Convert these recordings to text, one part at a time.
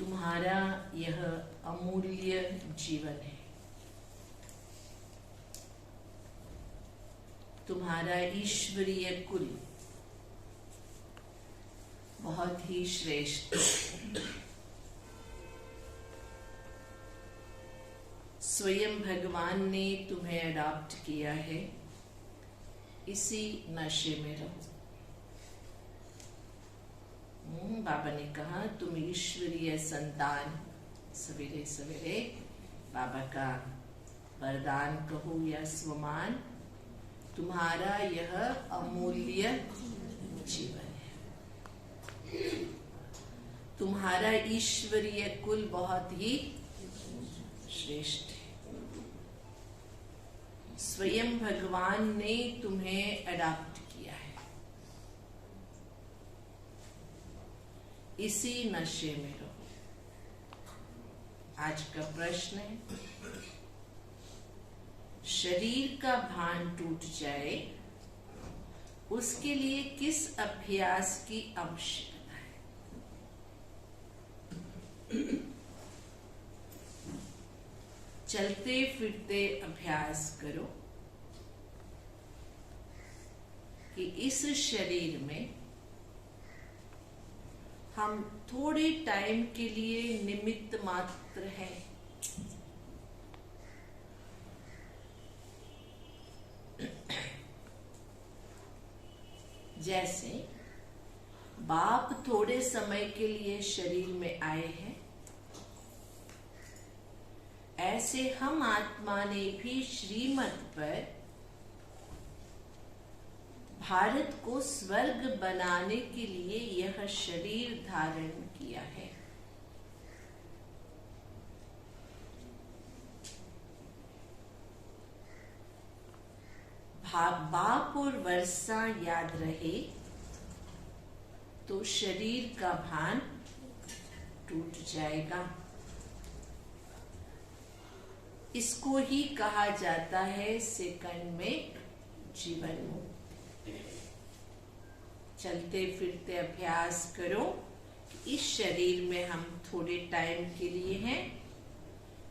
तुम्हारा यह अमूल्य जीवन है। तुम्हारा ईश्वरीय कुल बहुत ही श्रेष्ठ है। स्वयं भगवान ने तुम्हें अडॉप्ट किया है। इसी नशे में रहो। बाबा ने कहा तुम ईश्वरीय संतान। सवेरे सवेरे बाबा का वरदान कहो या स्वमान, तुम्हारा यह अमूल्य जीवन है। तुम्हारा ईश्वरीय कुल बहुत ही श्रेष्ठ है। स्वयं भगवान ने तुम्हें अडॉप्ट किया है। इसी नशे में रहो। आज का प्रश्न है, शरीर का भान टूट जाए उसके लिए किस अभ्यास की आवश्यकता है? चलते फिरते अभ्यास करो कि इस शरीर में हम थोड़े टाइम के लिए निमित्त मात्र हैं। जैसे बाप थोड़े समय के लिए शरीर में आए हैं, ऐसे हम आत्मा ने भी श्रीमत पर भारत को स्वर्ग बनाने के लिए यह शरीर धारण किया है। बाप और वर्षा याद रहे तो शरीर का भान टूट जाएगा। इसको ही कहा जाता है सेकंड में जीवन मुक्त। चलते फिरते अभ्यास करो कि इस शरीर में हम थोड़े टाइम के लिए हैं,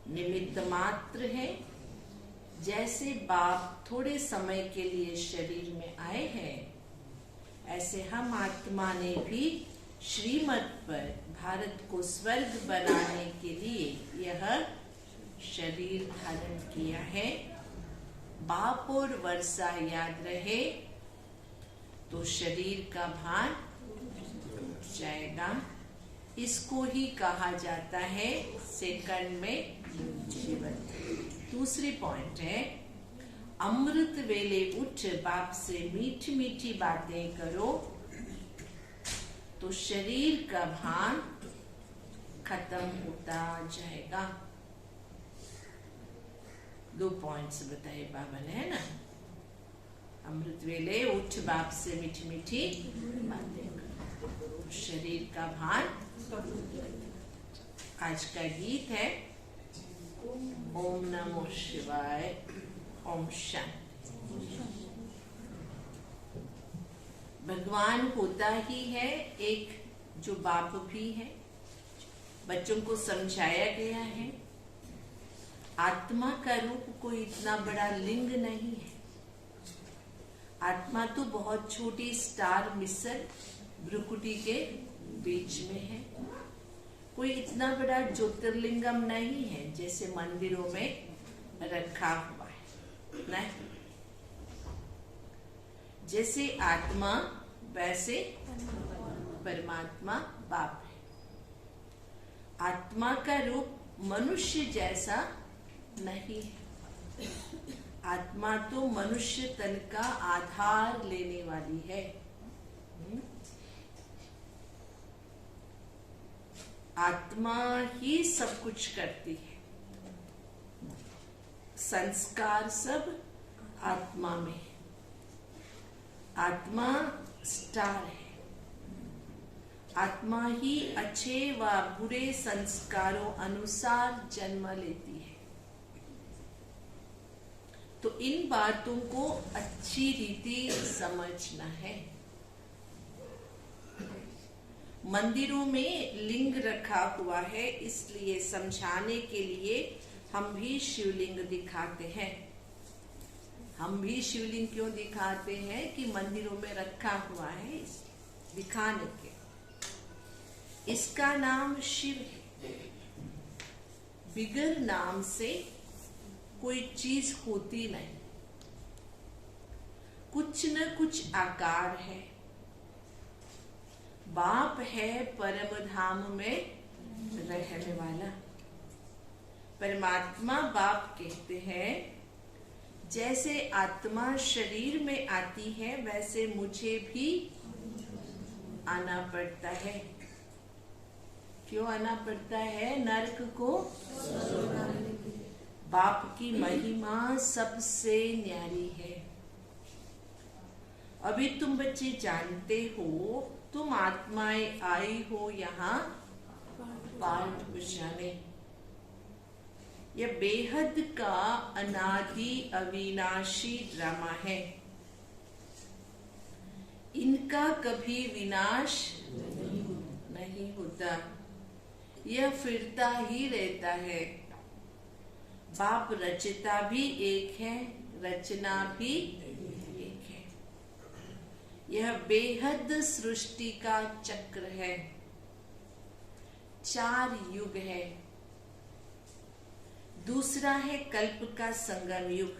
निमित्त मात्र है। जैसे बाप थोड़े समय के लिए शरीर में आए हैं, ऐसे हम आत्मा ने भी श्रीमत पर भारत को स्वर्ग बनाने के लिए यह शरीर धारण किया है। बाप और वर्षा याद रहे तो शरीर का भान टूट जाएगा। इसको ही कहा जाता है सेकंड में जीवन। दूसरी पॉइंट है, अमृत वेले उठ बाप से मीठी मीठी बातें करो तो शरीर का भान खत्म होता जाएगा। 2 पॉइंट्स बताए बाबा ने, है ना। अमृत वेले उठ बाप से मीठी मीठी बातें करो, शरीर का भान। आज का गीत है ओम नमो शिवाय, ओम शांति। भगवान होता ही है एक, जो बाप भी है। बच्चों को समझाया गया है आत्मा का रूप कोई इतना बड़ा लिंग नहीं है। आत्मा तो बहुत छोटी स्टार मिसल भ्रुकुटी के बीच में है। कोई इतना बड़ा ज्योतिर्लिंगम नहीं है जैसे मंदिरों में रखा हुआ है, नहीं। जैसे आत्मा वैसे परमात्मा बाप है। आत्मा का रूप मनुष्य जैसा नहीं है। आत्मा तो मनुष्य तन का आधार लेने वाली है। आत्मा ही सब कुछ करती है। संस्कार सब आत्मा में है। आत्मा स्टार है। आत्मा ही अच्छे व बुरे संस्कारों अनुसार जन्म लेती है। तो इन बातों को अच्छी रीति समझना है। मंदिरों में लिंग रखा हुआ है, इसलिए समझाने के लिए हम भी शिवलिंग दिखाते हैं। हम भी शिवलिंग क्यों दिखाते हैं कि मंदिरों में रखा हुआ है, दिखाने के। इसका नाम शिव है। बिगर नाम से कोई चीज होती नहीं। कुछ न कुछ आकार है। बाप है परम धाम में रहने वाला। परमात्मा बाप कहते हैं, जैसे आत्मा शरीर में आती है वैसे मुझे भी आना पड़ता है। क्यों आना पड़ता है? नरक को। बाप की महिमा सबसे न्यारी है। अभी तुम बच्चे जानते हो, तुम आत्माएं आई हो यहाँ पाठ बजाने। यह बेहद का अनादि अविनाशी ड्रामा है। इनका कभी विनाश नहीं होता। यह फिरता ही रहता है। बाप रचता भी एक है, रचना भी एक है। यह बेहद सृष्टि का चक्र है। 4 युग है। दूसरा है कल्प का संगम युग,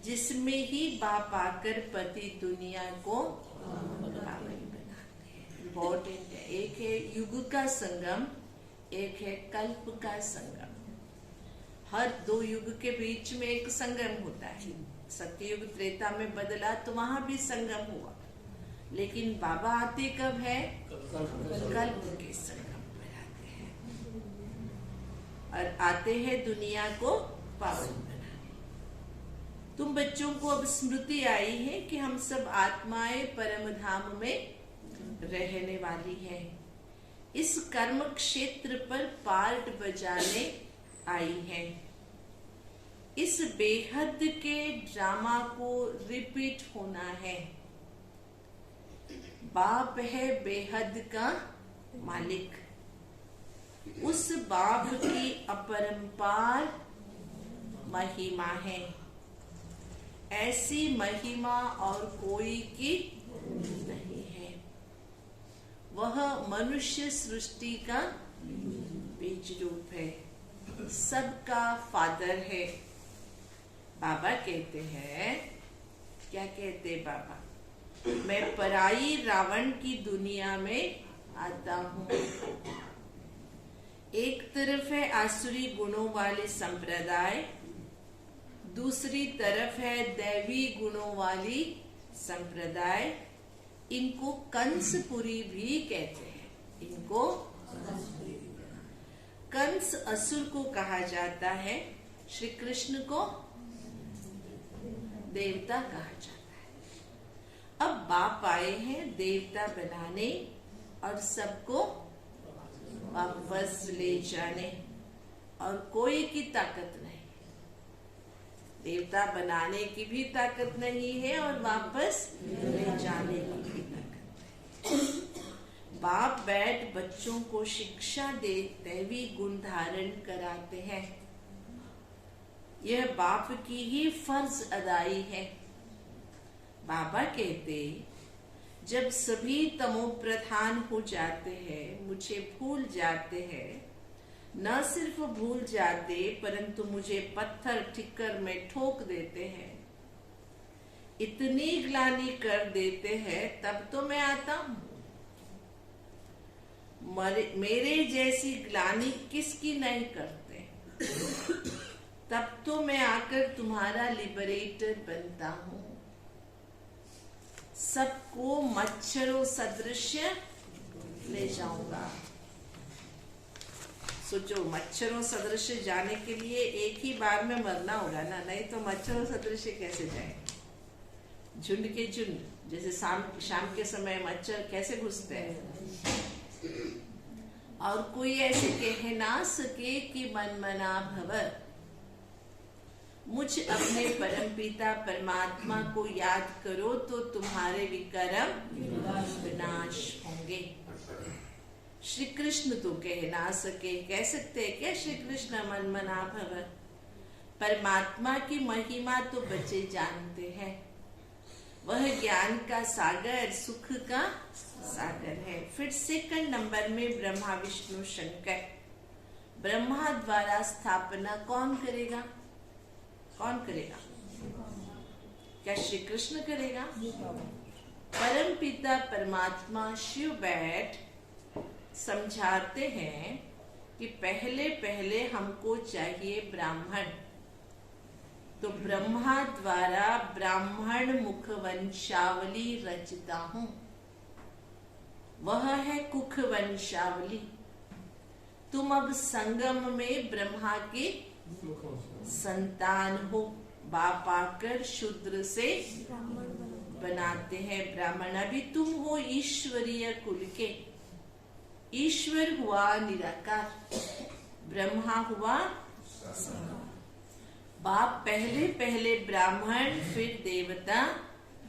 जिसमें ही बाप आकर पति दुनिया को पावन बनाते हैं। इम्पोर्टेंट है। एक है युग का संगम, एक है कल्प का संगम। हर 2 युग के बीच में एक संगम होता है। सत्ययुग त्रेता में बदला तो वहां भी संगम हुआ, लेकिन बाबा आते कब है? कल्प के संगम पर आते हैं और आते हैं दुनिया को पावन बनाने। तुम बच्चों को अब स्मृति आई है कि हम सब आत्माएं परम धाम में रहने वाली हैं। इस कर्म क्षेत्र पर पार्ट बजाने आई है। इस बेहद के ड्रामा को रिपीट होना है। बाप है बेहद का मालिक। उस बाप की अपरंपार महिमा है। ऐसी महिमा और कोई की नहीं है। वह मनुष्य सृष्टि का बीज रूप है। सबका फादर है। बाबा कहते हैं, क्या कहते बाबा? मैं पराई रावण की दुनिया में आता हूँ। एक तरफ है आसुरी गुणों वाले संप्रदाय, दूसरी तरफ है दैवी गुणों वाली संप्रदाय। इनको कंसपुरी भी कहते हैं। इनको कंस असुर को कहा जाता है, श्री कृष्ण को देवता कहा जाता है। अब बाप आए हैं देवता बनाने और सबको वापस ले जाने, और कोई की ताकत नहीं। देवता बनाने की भी ताकत नहीं है और वापस ले जाने की भी ताकत नहीं। बाप बैठ बच्चों को शिक्षा दे दैवी गुण धारण कराते हैं। यह बाप की ही फर्ज अदाई है। बाबा कहते, जब सभी तमो प्रधान हो जाते हैं, मुझे भूल जाते हैं, न सिर्फ भूल जाते परंतु मुझे पत्थर ठिक्कर में ठोक देते हैं, इतनी ग्लानि कर देते हैं, तब तो मैं आता हूं। मेरे जैसी ग्लानि किसकी नहीं करते, तब तो मैं आकर तुम्हारा लिबरेटर बनता हूं। सबको मच्छरों सदृश ले जाऊंगा। सोचो, मच्छरों सदृश जाने के लिए एक ही बार में मरना होगा ना, नहीं तो मच्छरों सदृश कैसे जाए? झुंड के झुंड, जैसे शाम के समय मच्छर कैसे घुसते हैं। और कोई ऐसे कह ना सके कि मन मना भव। मुझ अपने परमपिता परमात्मा को याद करो तो तुम्हारे विकर्म विनाश होंगे। श्री कृष्ण तो कह ना सके, कह सकते हैं क्या श्री कृष्ण मन मना भव? परमात्मा की महिमा तो बच्चे जानते हैं, वह ज्ञान का सागर, सुख का सागर है। फिर सेकंड नंबर में ब्रह्मा विष्णु शंकर। ब्रह्मा द्वारा स्थापना कौन करेगा? कौन करेगा? क्या श्री कृष्ण करेगा? परम पिता परमात्मा शिव बैठ समझाते हैं कि पहले पहले हमको चाहिए ब्राह्मण। तो ब्रह्मा द्वारा ब्राह्मण मुख वंशावली रचता हूं, वह है कुख वंशावली। तुम अब संगम में ब्रह्मा के संतान हो, बाप आकर शूद्र से बनाते हैं ब्राह्मण। अभी तुम हो ईश्वरीय कुल के, ईश्वर हुआ निराकार, ब्रह्मा हुआ। बाप पहले पहले ब्राह्मण फिर देवता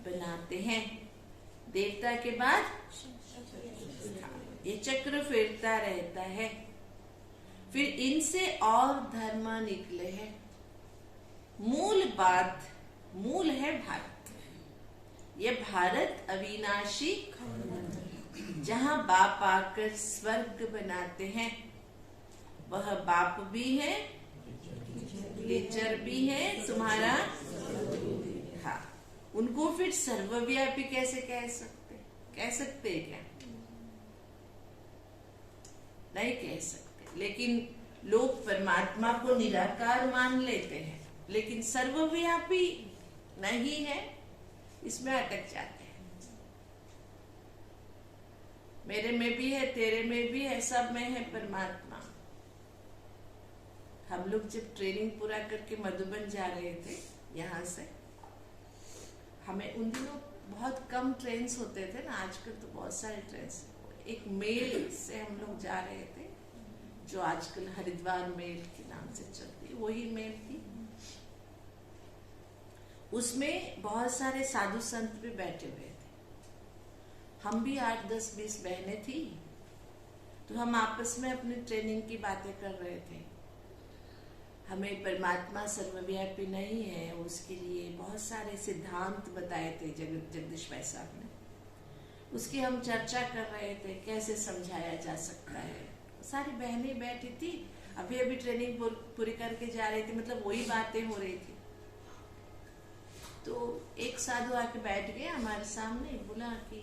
बनाते हैं, देवता के बाद ये चक्र फिरता रहता है। फिर इनसे और धर्म निकले हैं। मूल बात, मूल है भारत। ये भारत अविनाशी, जहां बाप आकर स्वर्ग बनाते हैं। वह बाप भी है, नेचर भी है तुम्हारा। हाँ, उनको फिर सर्वव्यापी कैसे कह सकते? कह सकते हैं क्या? नहीं कह सकते। लेकिन लोग परमात्मा को निराकार मान लेते हैं, लेकिन सर्वव्यापी नहीं है, इसमें अटक जाते हैं। मेरे में भी है, तेरे में भी है, सब में है परमात्मा। हम लोग जब ट्रेनिंग पूरा करके मधुबन जा रहे थे यहाँ से, हमें उन दिनों बहुत कम ट्रेन्स होते थे ना, आजकल तो बहुत सारे ट्रेन्स। एक मेल से हम लोग जा रहे थे, जो आजकल हरिद्वार मेल के नाम से चलती है, वही मेल थी। उसमें बहुत सारे साधु संत भी बैठे हुए थे। हम भी 8, 10, 20 बहनें थी। तो हम आपस में अपनी ट्रेनिंग की बातें कर रहे थे। हमें परमात्मा सर्वव्यापी नहीं है, उसके लिए बहुत सारे सिद्धांत बताए थे जगदीश भाई साहब ने। उसकी हम चर्चा कर रहे थे, कैसे समझाया जा सकता है। सारी बहनें बैठी थी, अभी अभी ट्रेनिंग पूरी करके जा रही थी, मतलब वही बातें हो रही थी। तो एक साधु आके बैठ गया हमारे सामने, बोला कि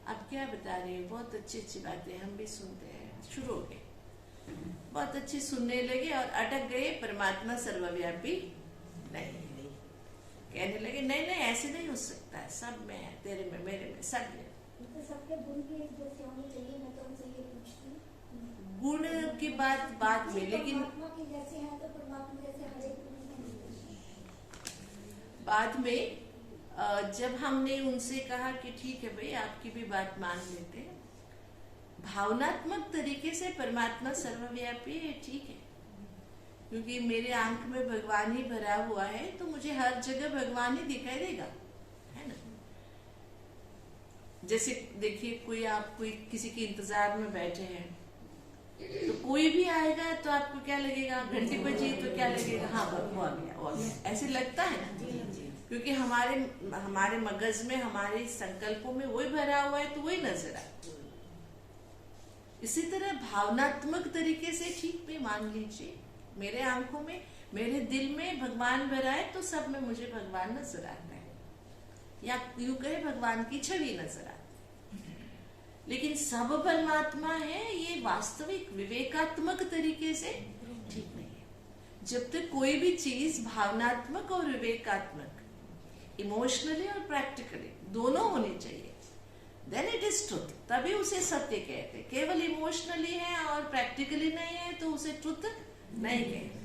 आप क्या बता रहे हैं, बहुत अच्छी अच्छी बातें, हम भी सुनते हैं। शुरू हो गए, बहुत अच्छी सुनने लगे और अटक गए, परमात्मा सर्वव्यापी नहीं। कहने लगे नहीं नहीं, ऐसे नहीं हो सकता है, सब में है, तेरे में, मेरे में, सब में। तो सबके गुण भी एक जैसे होने चाहिए। मैं तो उनसे ये पूछती हूँ, गुण की बात बाद में, लेकिन परमात्मा के जैसे हैं तो परमात्मा जैसे हर एक बाद में जब हमने उनसे कहा कि ठीक है भाई, आपकी भी बात मान लेते हैं, भावनात्मक तरीके से परमात्मा सर्वव्यापी है, ठीक है, क्योंकि मेरे आंख में भगवान ही भरा हुआ है, तो मुझे हर जगह भगवान ही दिखाई देगा, है ना। जैसे देखिए, आप कोई किसी के इंतजार में बैठे हैं, तो कोई भी आएगा तो आपको क्या लगेगा? घंटी बजी तो क्या लगेगा? हाँ, वो आ गया, वो आ गया, ऐसे लगता है ना, क्योंकि हमारे मगज में, हमारे संकल्पों में वही भरा हुआ है, तो वही नजर आए। इसी तरह भावनात्मक तरीके से ठीक भी मान लीजिए, मेरे आंखों में, मेरे दिल में भगवान भरा है, तो सब में मुझे भगवान नजर आता है, या यूं कहे भगवान की छवि नजर आती है। लेकिन सब परमात्मा है, ये वास्तविक विवेकात्मक तरीके से ठीक नहीं है। जब तक कोई भी चीज भावनात्मक और विवेकात्मक, इमोशनली और प्रैक्टिकली दोनों होनी चाहिए, देन इट इज ट्रुथ, तभी उसे सत्य कहते हैं। केवल इमोशनली है और प्रैक्टिकली नहीं है तो उसे ट्रुथ नहीं कहते,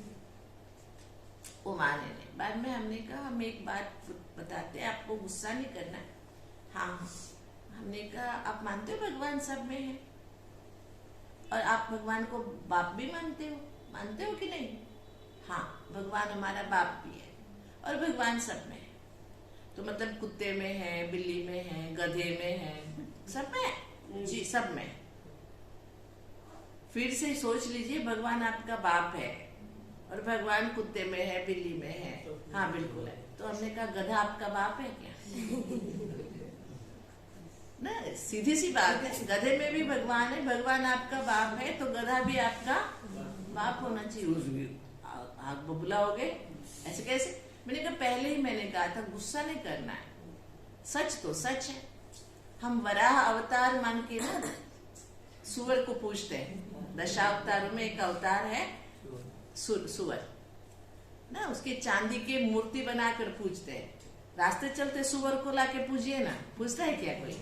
वो माने नहीं। बाद में हमने कहा, हम एक बात बताते हैं, आपको गुस्सा नहीं करना। हाँ, हमने कहा आप मानते हो भगवान सब में है, और आप भगवान को बाप भी मानते हो कि नहीं? हाँ, भगवान हमारा बाप भी है और भगवान सब में है। तो मतलब कुत्ते में है, बिल्ली में है, गधे में है, सब में है जी, सब में। फिर से सोच लीजिए, भगवान आपका बाप है और भगवान कुत्ते में है, बिल्ली में है। हाँ बिल्कुल है। तो हमने कहा गधा आपका बाप है क्या? ना, सीधी सी बात है। गधे में भी भगवान है, भगवान आपका बाप है, तो गधा भी आपका बाप होना चाहिए। आग बबूला हो गए, ऐसे कैसे? मैंने कहा पहले ही मैंने कहा था गुस्सा नहीं करना है, सच तो सच है। हम वराह अवतार मान के ना सुअर को पूछते हैं। दशावतारों में एक अवतार है सुअर ना, उसकी चांदी की मूर्ति बनाकर पूजते हैं। रास्ते चलते सुअर को लाके पूजिए ना, पूछता है क्या कोई?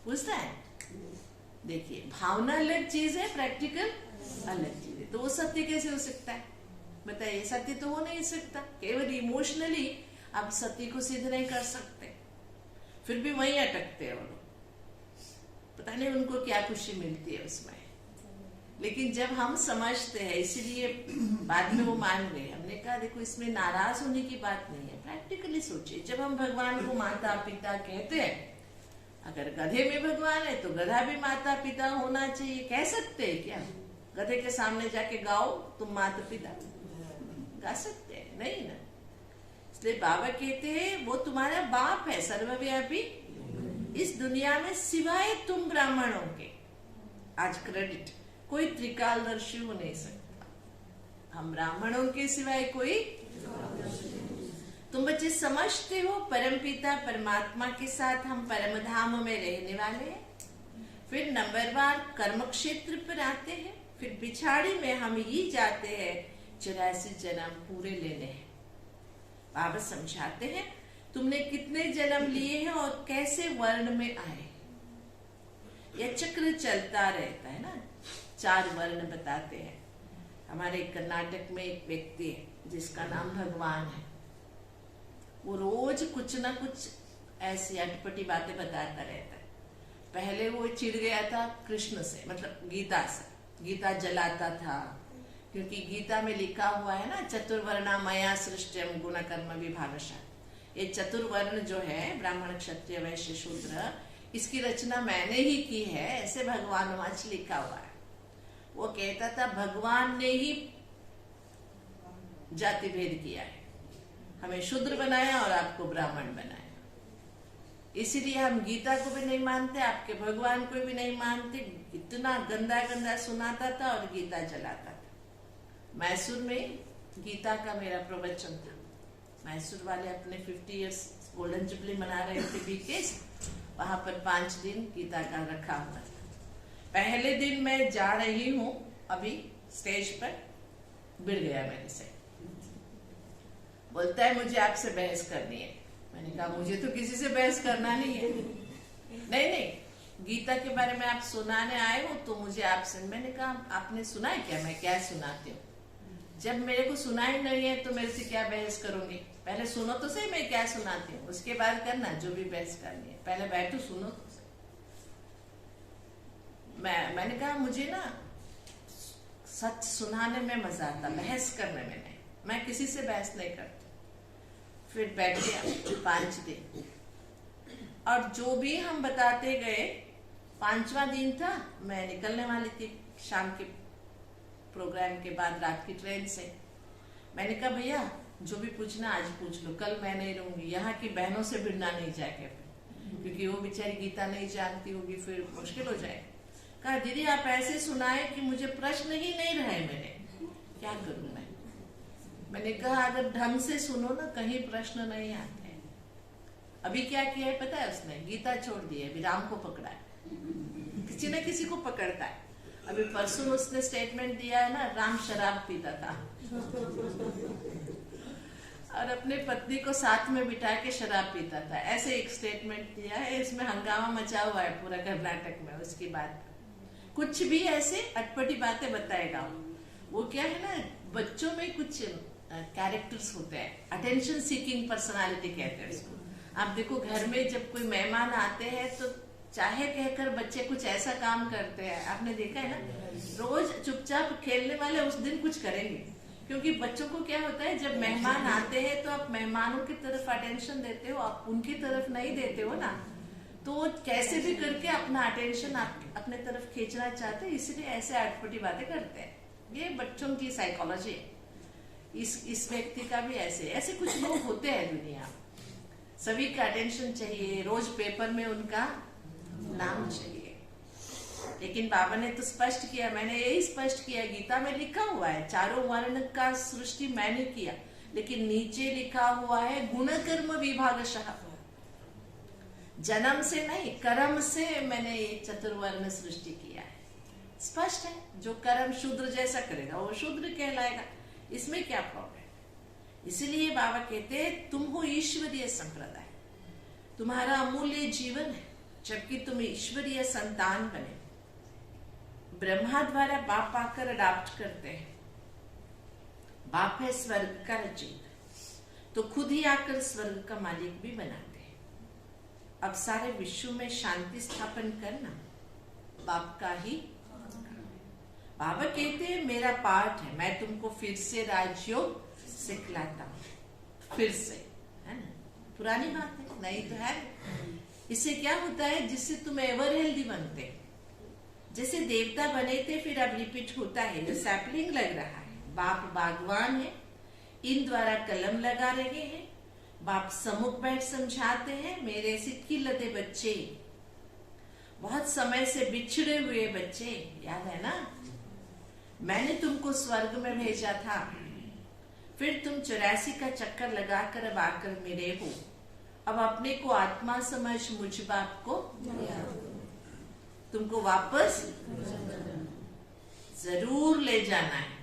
पूछता है? देखिए, भावना अलग चीज है, प्रैक्टिकल अलग चीज है। तो वो सत्य कैसे हो सकता है? बताइए, सत्य तो हो नहीं सकता। केवल इमोशनली आप सत्य को सिद्ध नहीं कर सकते, फिर भी वहीं अटकते हैं वो लोग। पता नहीं उनको क्या खुशी मिलती है उसमें। लेकिन जब हम समझते हैं, इसीलिए बाद में वो मान गए। हमने कहा देखो, इसमें नाराज होने की बात नहीं है, प्रैक्टिकली सोचिए। जब हम भगवान को माता पिता कहते हैं, अगर गधे में भगवान है तो गधा भी माता पिता होना चाहिए। कह सकते हैं क्या? गधे के सामने जाके गाओ तुम माता पिता, गा सकते हैं? नहीं ना। इसलिए बाबा कहते हैं वो तुम्हारा बाप है, सर्वव्यापी इस दुनिया में, सिवाय तुम ब्राह्मणों के। आज क्रेडिट, कोई त्रिकालदर्शी हो नहीं सकता। हम ब्राह्मणों के सिवाय कोई। तुम बच्चे समझते हो, परमपिता परमात्मा के साथ हम परम धाम में रहने वाले हैं। फिर नंबरवार कर्म क्षेत्र पर आते हैं। फिर पिछाड़ी में हम ही जाते हैं 84 जन्म पूरे लेने हैं। बाबा समझाते हैं तुमने कितने जन्म लिए हैं और कैसे वर्ण में आए। यह चक्र चलता रहता है ना। 4 वर्ण बताते हैं। हमारे कर्नाटक में एक व्यक्ति है जिसका नाम भगवान है। वो रोज कुछ ना कुछ ऐसी अटपटी बातें बताता रहता है। पहले वो चिढ़ गया था कृष्ण से, मतलब गीता से। गीता जलाता था, क्योंकि गीता में लिखा हुआ है ना, चतुर्वर्णा मया सृष्टम गुण कर्म विभागशः। ये चतुर्वर्ण जो है, ब्राह्मण क्षत्रिय वैश्य शूद्र, इसकी रचना मैंने ही की है, ऐसे भगवान वाच लिखा हुआ है। वो कहता था भगवान ने ही जाति भेद किया है, हमें शूद्र बनाया और आपको ब्राह्मण बनाया। इसीलिए हम गीता को भी नहीं मानते, आपके भगवान को भी नहीं मानते। इतना गंदा गंदा सुनाता था और गीता जलाता था। मैसूर में गीता का मेरा प्रवचन था। मैसूर वाले अपने 50 इयर्स गोल्डन जुबली मना रहे थे बीकेस, वहां पर 5 दिन गीता का रखा हुआ था। पहले दिन मैं जा रही हूँ, अभी स्टेज पर गिर गया मेरे से। बोलता है मुझे आपसे बहस करनी है। मैंने कहा मुझे तो किसी से बहस करना नहीं है। नहीं, गीता के बारे में आप सुनाने आए हो तो मुझे आपसे। मैंने कहा आपने सुना है क्या? मैं क्या सुनाती हूँ? जब मेरे को सुना ही नहीं है तो मेरे से क्या बहस करूंगी? पहले सुनो तो सही मैं क्या सुनाती हूँ, उसके बाद करना जो भी बहस करनी है। पहले बैठो, सुनो तो सही। मैंने कहा मुझे ना सच सुनाने में मजा आता, बहस करने में नहीं। मैं किसी से बहस नहीं करती। फिर बैठ गया 5 दिन, और जो भी हम बताते गए, 5वां दिन था, मैं निकलने वाली थी शाम के प्रोग्राम के बाद, रात की ट्रेन से। मैंने कहा भैया जो भी पूछना आज पूछ लो, कल मैं नहीं रहूंगी। यहाँ की बहनों से भिड़ना नहीं जाके, क्योंकि वो बेचारी गीता नहीं जानती होगी, फिर मुश्किल हो जाए। कहा दीदी आप ऐसे सुनाए कि मुझे प्रश्न ही नहीं रहे मेरे, क्या करूं मैं? मैंने कहा अगर ढंग से सुनो ना, कहीं प्रश्न नहीं आते। अभी क्या किया है पता है उसने? गीता छोड़ दी है, अभी राम को पकड़ा है। किसी न किसी को पकड़ता है। अभी परसों उसने स्टेटमेंट दिया है ना, राम शराब पीता था और अपने पत्नी को साथ में बिठा के शराब पीता था, ऐसे एक स्टेटमेंट दिया है। इसमें हंगामा मचा हुआ है पूरा कर्नाटक में। उसकी बात कुछ भी ऐसे अटपटी बातें बताएगा। वो क्या है ना, बच्चों में कुछ कैरेक्टर्स होते हैं, अटेंशन सीकिंग पर्सनालिटी कहते हैं उसको। आप देखो घर में जब कोई मेहमान आते हैं तो चाहे कहकर बच्चे कुछ ऐसा काम करते हैं, आपने देखा है ना। रोज चुपचाप खेलने वाले उस दिन कुछ करेंगे, क्योंकि बच्चों को क्या होता है, जब मेहमान आते हैं तो आप मेहमानों की तरफ अटेंशन देते हो, आप उनकी तरफ नहीं देते हो ना। तो कैसे भी करके अपना अटेंशन अपने तरफ खींचना चाहते हैं, इसलिए ऐसे अटपटी बातें करते हैं। ये बच्चों की साइकोलॉजी है। इस व्यक्ति का भी ऐसे कुछ लोग होते हैं दुनिया में। सभी का अटेंशन चाहिए, रोज पेपर में उनका नाम चाहिए। लेकिन बाबा ने तो स्पष्ट किया, मैंने यही स्पष्ट किया, गीता में लिखा हुआ है चारों वर्ण का सृष्टि मैंने किया, लेकिन नीचे लिखा हुआ है गुण कर्म विभागशः। जन्म से नहीं, कर्म से मैंने ये चतुर्वर्ण सृष्टि किया है। स्पष्ट है, जो कर्म शूद्र जैसा करेगा वो शूद्र कहलाएगा। इसमें क्या प्रॉब्लम है? इसीलिए बाबा कहते हैं तुम हो ईश्वरीय संप्रदाय, तुम्हारा अमूल्य जीवन है, जबकि तुम ईश्वरीय संतान बने। ब्रह्मा द्वारा बाप आकर अडॉप्ट करते हैं। बाप है स्वर्ग का रचयिता, तो खुद ही आकर स्वर्ग का मालिक भी बनाते हैं। अब सारे विश्व में शांति स्थापन करना बाप का ही काम है। बाबा कहते हैं मेरा पाठ है, मैं तुमको फिर से राजयोग सिखलाता हूँ। फिर से, है ना? पुरानी बात है, नहीं तो है। इससे क्या होता है? जिससे तुम एवर हेल्दी बनते, जैसे देवता बने थे, फिर अब रिपीट होता है। जो सैपलिंग लग रहा है, बाप बागवान है, इन द्वारा कलम लगा रहे हैं। बाप सम्मुख बैठ समझाते हैं, मेरे सिक्की लदे बच्चे, बहुत समय से बिछड़े हुए बच्चे, याद है ना? मैंने तुमको स्वर्ग में भेजा था, फिर तुम 84 का चक्कर लगाकर अब आकर मिले हो। अब अपने को आत्मा समझ मुझ बाप को तुमको वापस जरूर ले जाना है।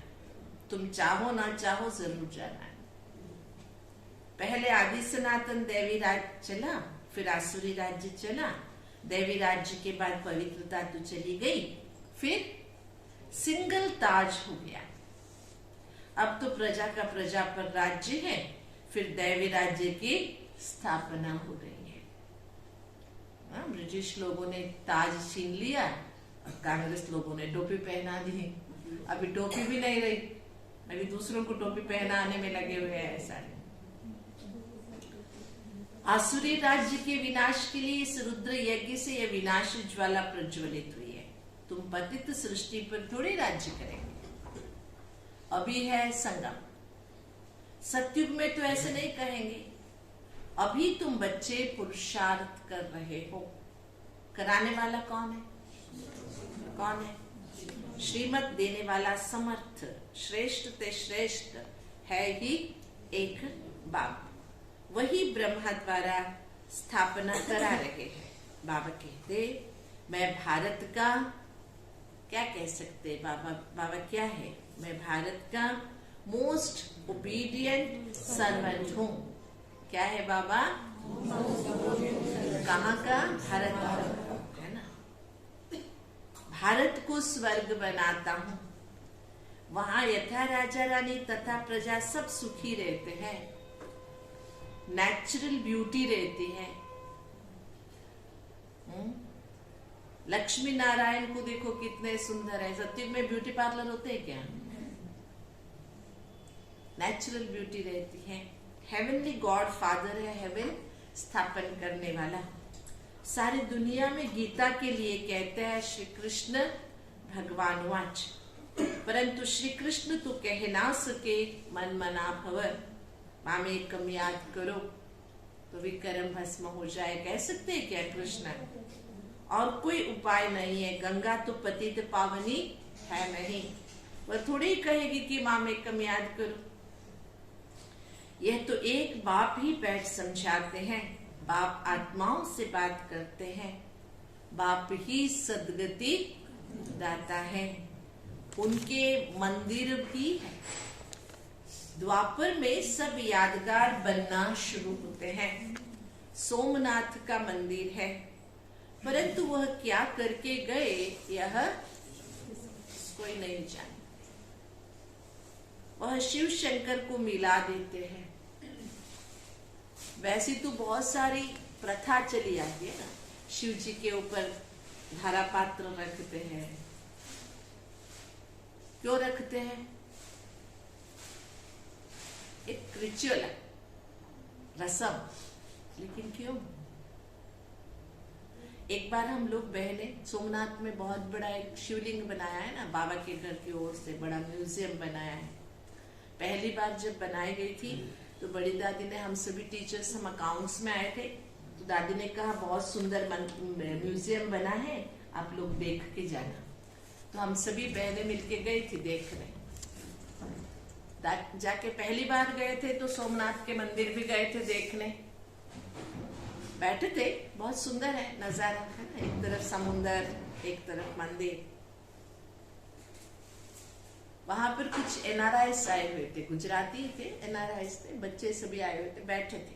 तुम चाहो ना चाहो जरूर जाना है। पहले आदि सनातन दैवी राज्य चला, फिर आसुरी राज्य चला। दैवी राज्य के बाद पवित्रता तो चली गई, फिर सिंगल ताज हो गया। अब तो प्रजा का प्रजा पर राज्य है, फिर दैवी राज्य की स्थापना हो रही है। ब्रिटिश लोगों ने ताज छीन लिया, कांग्रेस लोगों ने टोपी पहना दी। अभी टोपी भी नहीं रही, अभी दूसरों को टोपी पहनाने में लगे हुए हैं सारे। आसुरी राज्य के विनाश के लिए इस रुद्र यज्ञ से यह विनाश ज्वाला प्रज्वलित हुई है। तुम पतित सृष्टि पर थोड़ी राज्य करेंगे। अभी है संगम। सतयुग में तो ऐसे नहीं कहेंगे। अभी तुम बच्चे पुरुषार्थ कर रहे हो। कराने वाला कौन है? कौन है? श्रीमत देने वाला समर्थ, श्रेष्ठ ते श्रेष्ठ है ही एक बाप। वही ब्रह्मा द्वारा स्थापना करा रहे हैं। बाबा कहते मैं भारत का, क्या कह सकते बाबा क्या है? मैं भारत का मोस्ट ओबीडियंट सर्वेंट हूँ। क्या है बाबा? कहाँ का? भारत का, है ना? भारत को स्वर्ग बनाता हूँ। वहां यथा राजा रानी तथा प्रजा सब सुखी रहते हैं, नेचुरल ब्यूटी रहती है। लक्ष्मी नारायण को देखो कितने सुंदर है। सत्युग में ब्यूटी पार्लर होते हैं क्या? नेचुरल ब्यूटी रहती है। हेवनली गॉड फादर है, हेवन स्थापन करने वाला। सारी दुनिया में गीता के लिए कहते हैं श्री कृष्ण भगवान वाच, परंतु श्री कृष्ण तो कह ना सके मन मना भव, मामेकम याद करो तो विक्रम भस्म हो जाए। कह सकते हैं क्या कृष्ण? और कोई उपाय नहीं है। गंगा तो पतित पावनी है नहीं, वह थोड़ी कहेगी कि मामेकम याद करो। यह तो एक बाप ही बैठ समझाते हैं। बाप आत्माओं से बात करते हैं। बाप ही सदगति दाता है। उनके मंदिर भी है। द्वापर में सब यादगार बनना शुरू होते हैं। सोमनाथ का मंदिर है, परंतु वह क्या करके गए यह कोई नहीं जानता। वह शिव शंकर को मिला देते हैं। वैसी तो बहुत सारी प्रथा चली आती है ना, शिव जी के ऊपर धारा पात्र रखते हैं। क्यों रखते हैं? एक रिचुअल है, रसम। लेकिन क्यों? एक बार हम लोग बहने सोमनाथ में बहुत बड़ा एक शिवलिंग बनाया है ना, बाबा के घर की ओर से बड़ा म्यूजियम बनाया है। पहली बार जब बनाई गई थी तो बड़ी दादी ने, हम सभी टीचर्स हम अकाउंट्स में आए थे, तो दादी ने कहा बहुत सुंदर म्यूजियम बना है, आप लोग देख के जाना। तो हम सभी बहनें मिलके गई थी देखने। जाके पहली बार गए थे तो सोमनाथ के मंदिर भी गए थे देखने। बैठे थे, बहुत सुंदर है नजारा, है ना, एक तरफ समुंदर एक तरफ मंदिर। वहां पर कुछ NRIs आए हुए थे, गुजराती थे, NRIs थे, बच्चे सभी आए हुए थे, बैठे थे,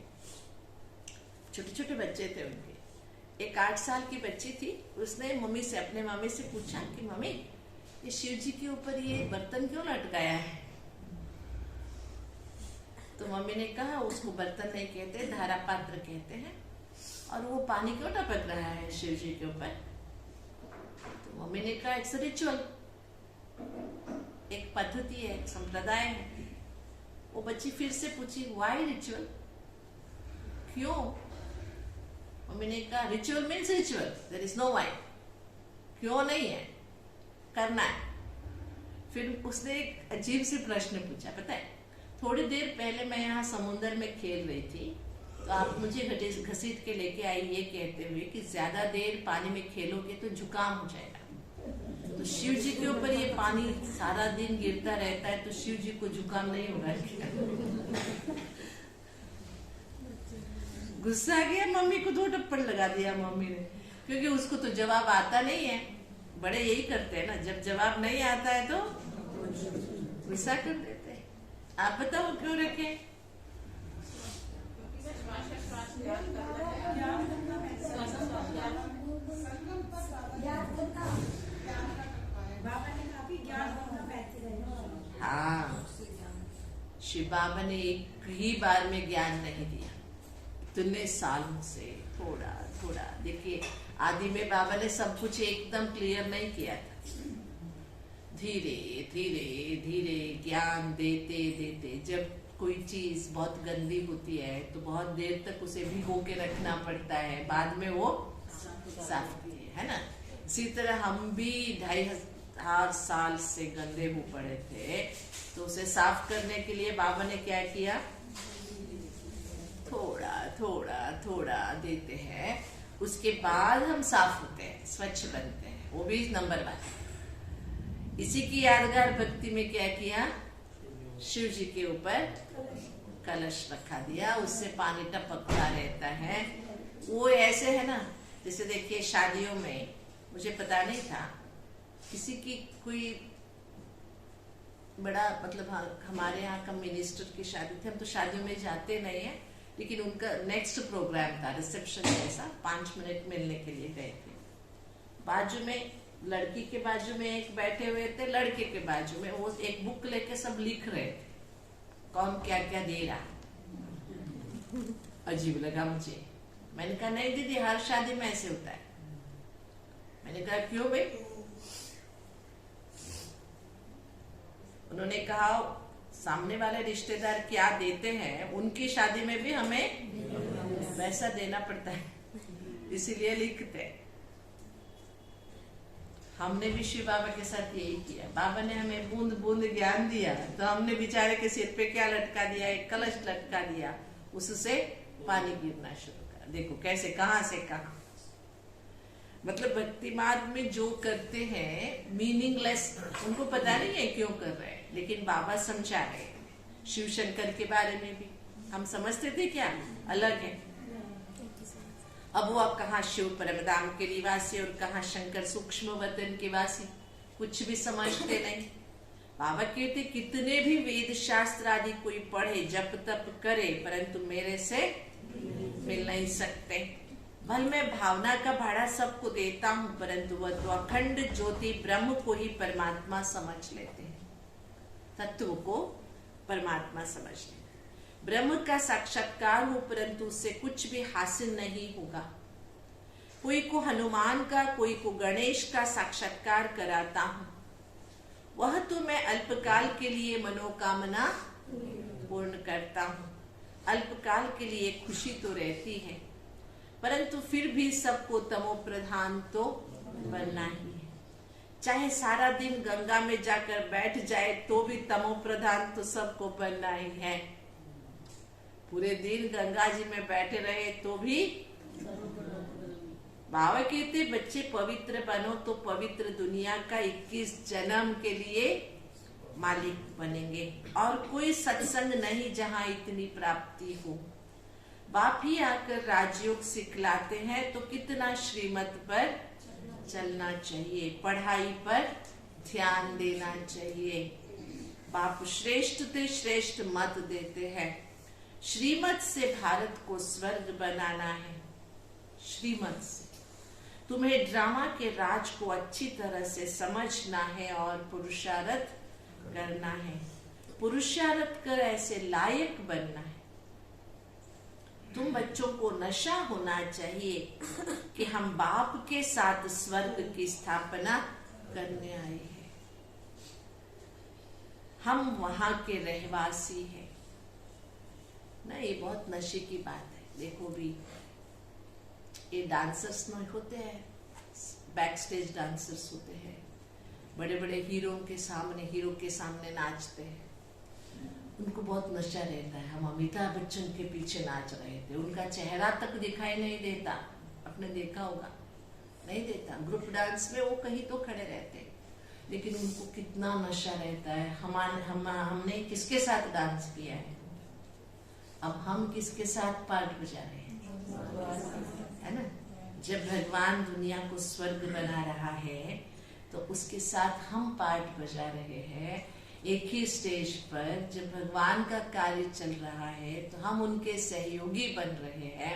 छोटे छोटे बच्चे थे उनके। एक 8 साल की बच्ची थी, उसने अपने मम्मी से पूछा कि मम्मी ये शिव जी के ऊपर ये बर्तन क्यों लटकाया है? तो मम्मी ने कहा उसको बर्तन नहीं कहते, धारा पात्र कहते हैं, और वो पानी क्यों टपक रहा है शिव जी के ऊपर? तो मम्मी ने कहा इट्स रिचुअल, एक पद्धति है, एक संप्रदाय है। वो बच्ची फिर से पूछी व्हाई रिचुअल, क्यों? मम्मी ने कहा ritual means ritual, there is no why, क्यों नहीं है, करना है। फिर उसने एक अजीब से प्रश्न पूछा, पता है, थोड़ी देर पहले मैं यहाँ समुद्र में खेल रही थी, तो आप मुझे घसीट के लेके आई ये कहते हुए कि ज्यादा देर पानी में खेलोगे तो जुकाम हो जाएगा। तो शिव जी के ऊपर ये पानी सारा दिन गिरता रहता है, तो शिव जी को जुकाम नहीं होगा क्या? गुस्सा आ गया, मम्मी को 2 टप्पड़ लगा दिया मम्मी ने, क्योंकि उसको तो जवाब आता नहीं है। बड़े यही करते हैं ना, जब जवाब नहीं आता है तो गुस्सा कर देते हैं। आप बताओ क्यों रखे? हाँ, शिव बाबा ने एक ही बार में ज्ञान नहीं दिया, इतने सालों से थोड़ा थोड़ा। देखिए आदि में बाबा ने सब कुछ एकदम क्लियर नहीं किया था, धीरे धीरे धीरे ज्ञान देते देते। जब कोई चीज बहुत गंदी होती है तो बहुत देर तक उसे भिगो के रखना पड़ता है, बाद में वो साफ है ना। इसी तरह हम भी 2500 साल से गंदे हो पड़े थे, तो उसे साफ करने के लिए बाबा ने क्या किया, थोड़ा थोड़ा थोड़ा देते हैं, उसके बाद हम साफ होते हैं, स्वच्छ बनते हैं, वो भी नंबर 1। इसी की यादगार भक्ति में क्या किया, शिव जी के ऊपर कलश रखा दिया, उससे पानी टपकता रहता है। वो ऐसे है ना, जैसे देखिए शादियों में, मुझे पता नहीं था, किसी की कोई बड़ा मतलब हमारे यहाँ का मिनिस्टर की शादी थी, हम तो शादियों में जाते नहीं है, लेकिन उनका नेक्स्ट प्रोग्राम था रिसेप्शन जैसा, 5 मिनट मिलने के लिए गए थे। बाजू में लड़की के बाजू में एक बैठे हुए थे, लड़के के बाजू में वो एक बुक लेके सब लिख रहे थे, कौन क्या क्या दे रहा। अजीब लगा मुझे। मैंने कहा नहीं दीदी, हर शादी में ऐसे होता है। मैंने कहा क्यों भाई? उन्होंने कहा सामने वाले रिश्तेदार क्या देते हैं, उनकी शादी में भी हमें वैसा देना पड़ता है, इसीलिए लिखते हैं। हमने भी शिव बाबा के साथ यही किया। बाबा ने हमें बूंद बूंद ज्ञान दिया, तो हमने बेचारे के सिर पे क्या लटका दिया, एक कलश लटका दिया, उससे पानी गिरना शुरू कर। देखो कैसे, कहां से कहां। मतलब भक्ति मार्ग में जो करते हैं मीनिंगलेस, उनको पता नहीं है क्यों कर रहे हैं, लेकिन बाबा समझा रहे हैं। शिव शंकर के बारे में भी हम समझते थे क्या अलग है। अब वो अब कहाँ शिव परमधाम के निवासी और कहाँ शंकर सूक्ष्म वतन के वासी, कुछ भी समझते नहीं। बाबा कहते कितने भी वेद शास्त्र आदि कोई पढ़े, जप तप करे, परंतु मेरे से मिल नहीं सकते। भल मैं भावना का भाड़ा सबको देता हूँ, परंतु वह तो अखंड ज्योति ब्रह्म को ही परमात्मा समझ लेते हैं। तत्व को परमात्मा समझ लेते, ब्रह्म का साक्षात्कार हो, परंतु उससे कुछ भी हासिल नहीं होगा। कोई को हनुमान का, कोई को गणेश का साक्षात्कार कराता हूँ, वह तो मैं अल्पकाल के लिए मनोकामना पूर्ण करता हूँ। अल्पकाल के लिए खुशी तो रहती है, परंतु फिर भी सबको तमो प्रधान तो बनना ही है। चाहे सारा दिन गंगा में जाकर बैठ जाए तो भी तमो प्रधान तो सबको बनना ही है। पूरे दिन गंगा जी में बैठे रहे तो भी बाबा कहते बच्चे पवित्र बनो तो पवित्र दुनिया का 21 जन्म के लिए मालिक बनेंगे। और कोई सत्संग नहीं जहां इतनी प्राप्ति हो। बाप ही आकर राजयोग सिखलाते हैं तो कितना श्रीमत पर चलना चाहिए, पढ़ाई पर ध्यान देना चाहिए। बाप श्रेष्ठ से श्रेष्ठ मत देते हैं। श्रीमत से भारत को स्वर्ग बनाना है। श्रीमत से तुम्हें ड्रामा के राज को अच्छी तरह से समझना है और पुरुषार्थ करना है। पुरुषार्थ कर ऐसे लायक बनना है। तुम बच्चों को नशा होना चाहिए कि हम बाप के साथ स्वर्ग की स्थापना करने आए हैं। हम वहां के रहवासी हैं ना। ये बहुत नशे की बात है। देखो भी ये डांसर्स में होते हैं, बैक स्टेज डांसर्स होते हैं, बड़े बड़े हीरो के सामने नाचते हैं। उनको बहुत नशा रहता है। हम अमिताभ बच्चन के पीछे नाच रहे थे, उनका चेहरा तक दिखाई नहीं देता। आपने देखा होगा, नहीं देता। ग्रुप डांस में वो कहीं तो खड़े रहते, लेकिन उनको कितना नशा रहता है। हमने किसके साथ डांस किया है? अब हम किसके साथ पार्ट बजा रहे हैं, है ना। जब भगवान दुनिया को स्वर्ग बना रहा है तो उसके साथ हम पार्ट बजा रहे हैं। एक ही स्टेज पर जब भगवान का कार्य चल रहा है तो हम उनके सहयोगी बन रहे हैं।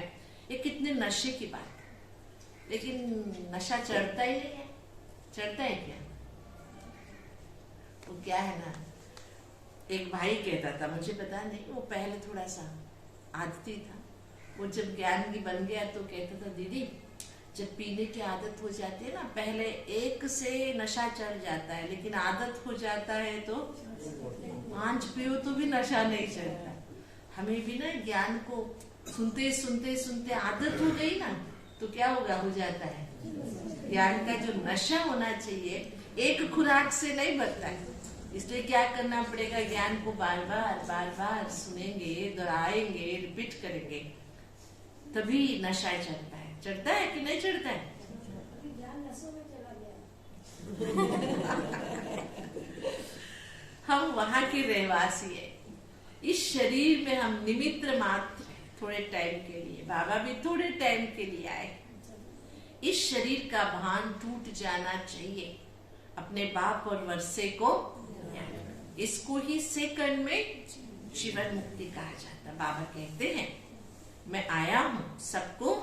ये कितने नशे की बात है। लेकिन नशा चढ़ता ही नहीं है। चढ़ता है क्या? वो क्या है ना, एक भाई कहता था, मुझे पता नहीं, वो पहले थोड़ा सा आदती था। वो जब ज्ञान की बन गया तो कहता था, दीदी जब पीने की आदत हो जाती है ना, पहले एक से नशा चढ़ जाता है, लेकिन आदत हो जाता है तो 5 पियो तो भी नशा नहीं चढ़ता। हमें भी ना ज्ञान को सुनते सुनते सुनते आदत हो गई ना, तो क्या होगा, हो जाता है। ज्ञान का जो नशा होना चाहिए एक खुराक से नहीं बनता है। इसलिए क्या करना पड़ेगा, ज्ञान को बार बार सुनेंगे, दोहराएंगे, रिपीट करेंगे, तभी नशा चढ़ता है। चढ़ता है कि नहीं चढ़ता है? हम वहां के रहवासी है। इस शरीर में हम निमित्त मात्र थोड़े टाइम के लिए, बाबा भी थोड़े टाइम के लिए आए। इस शरीर का भान टूट जाना चाहिए। अपने बाप और वर्षे को, इसको ही सेकंड में जीवन मुक्ति कहा जाता। बाबा कहते हैं मैं आया हूं सबको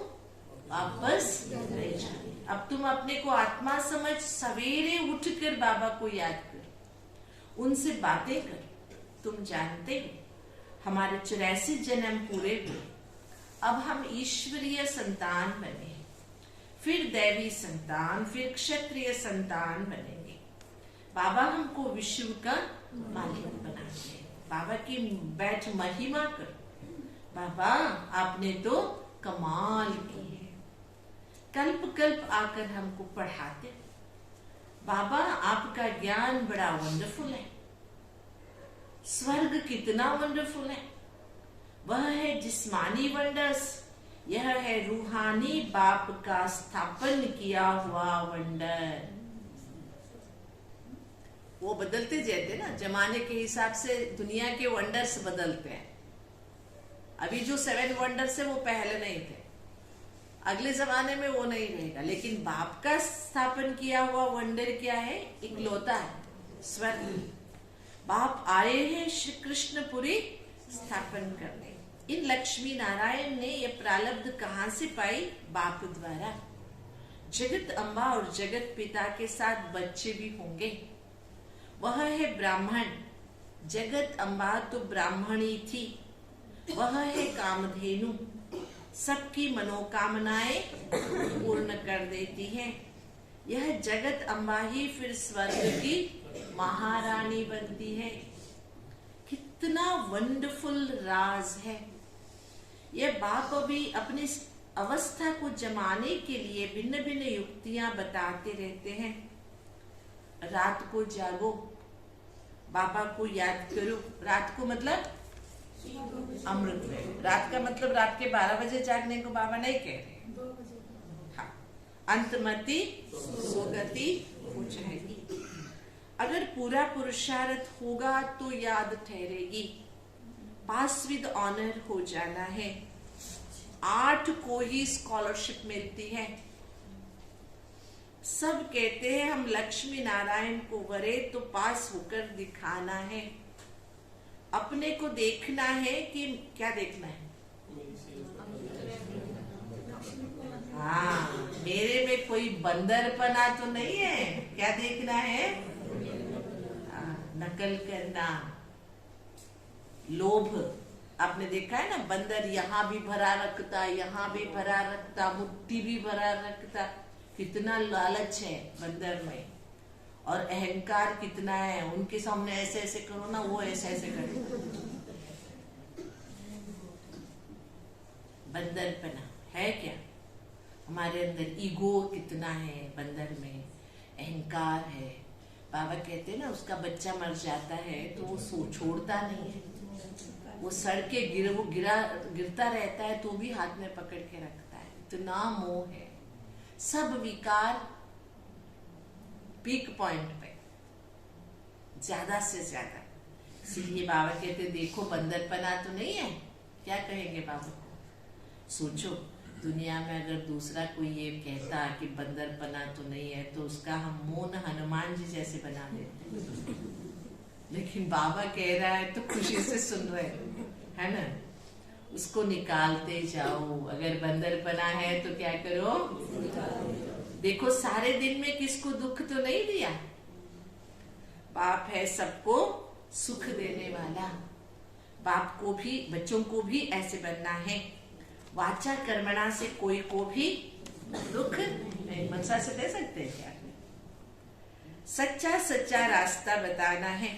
वापस ले जाने। अब तुम अपने को आत्मा समझ सवेरे उठकर बाबा को याद करो, उनसे बातें करो। तुम जानते हो हमारे 84 जन्म पूरे हुए। अब हम ईश्वरीय संतान बने, फिर दैवी संतान, फिर क्षत्रिय संतान बनेंगे। बाबा हमको विश्व का मालिक बनाते हैं। बाबा की बैठ महिमा करो। बाबा आपने तो कमाल की है। कल्प कल्प आकर हमको पढ़ाते। बाबा आपका ज्ञान बड़ा वंडरफुल है। स्वर्ग कितना वंडरफुल है। वह है जिस्मानी वंडर्स, यह है रूहानी बाप का स्थापन किया हुआ वंडर। वो बदलते जाते ना, जमाने के हिसाब से दुनिया के वंडर्स बदलते हैं। अभी जो 7 वंडर्स है वो पहले नहीं थे, अगले जमाने में वो नहीं रहेगा। लेकिन बाप का स्थापन किया हुआ वंडर क्या है? इकलौता है, स्वर्ग। बाप आए हैं श्री कृष्णपुरी स्थापन करने। इन लक्ष्मी नारायण ने ये प्रारब्ध कहां से पाई? बाप द्वारा। जगत अम्बा और जगत पिता के साथ बच्चे भी होंगे। वह है ब्राह्मण। जगत अम्बा तो ब्राह्मणी थी। वह है कामधेनु, सबकी मनोकामनाएं पूर्ण कर देती है। यह जगत अम्बा ही फिर स्वर्ग की महारानी बनती है। कितना वंडरफुल राज है। यह बाप अभी अपने अवस्था को जमाने के लिए भिन्न भिन्न युक्तियां बताते रहते हैं। रात को जागो, बाबा को याद करो। रात को मतलब अमृत वेले। रात का मतलब रात के 12 बजे जागने को बाबा नहीं कह रहे। 2 बजे। हाँ, अंतमति सुगति हो जाएगी। अगर पूरा पुरुषार्थ होगा तो याद ठहरेगी। पास विद ऑनर हो जाना है। 8 को ही स्कॉलरशिप मिलती है। सब कहते हैं हम लक्ष्मी नारायण को वरे तो पास होकर दिखाना है। अपने को देखना है कि क्या देखना है? हाँ, मेरे में कोई बंदरपना तो नहीं है। क्या देखना है? नकल करना, लोभ। आपने देखा है ना, बंदर यहाँ भी भरा रखता, यहाँ भी भरा रखता, मुट्ठी भी भरा रखता। कितना लालच है बंदर में, और अहंकार कितना है। उनके सामने ऐसे ऐसे करो ना, वो ऐसे ऐसे करे। बंदरपना है क्या? हमारे अंदर ईगो कितना है, बंदर में अहंकार है। बाबा कहते हैं ना, उसका बच्चा मर जाता है तो वो छोड़ता नहीं है। वो सड़ के गिरता रहता है तो भी हाथ में पकड़ के रखता है। इतना मोह है। सब विकार पीक पॉइंट पे, ज्यादा से ज्यादा। इसलिए बाबा कहते देखो बंदरपना तो नहीं है। क्या कहेंगे बाबा को? सोचो, दुनिया में अगर दूसरा कोई ये कहता कि बंदरपना तो नहीं है तो उसका हम मुंह हनुमान जी जैसे बना देते। लेकिन बाबा कह रहा है तो खुशी से सुन रहे है ना। उसको निकालते जाओ। अगर बंदरपना है तो क्या करो? देखो, सारे दिन में किसको दुख तो नहीं दिया। बाप है सबको सुख देने वाला। बाप को भी, बच्चों को भी ऐसे बनना है। वाचा कर्मणा से कोई को भी दुख नहीं। मनसा से दे सकते हैं क्या? सच्चा सच्चा रास्ता बताना है।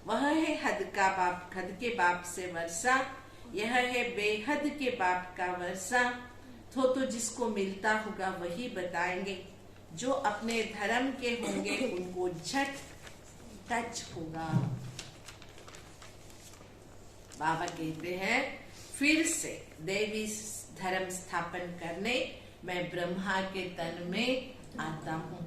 वह है हद का बाप, हद के बाप से वर्षा। यह है बेहद के बाप का वर्षा। तो जिसको मिलता होगा वही बताएंगे। जो अपने धर्म के होंगे उनको झट टच होगा। बाबा कहते हैं फिर से देवी धर्म स्थापन करने मैं ब्रह्मा के तन में आता हूँ।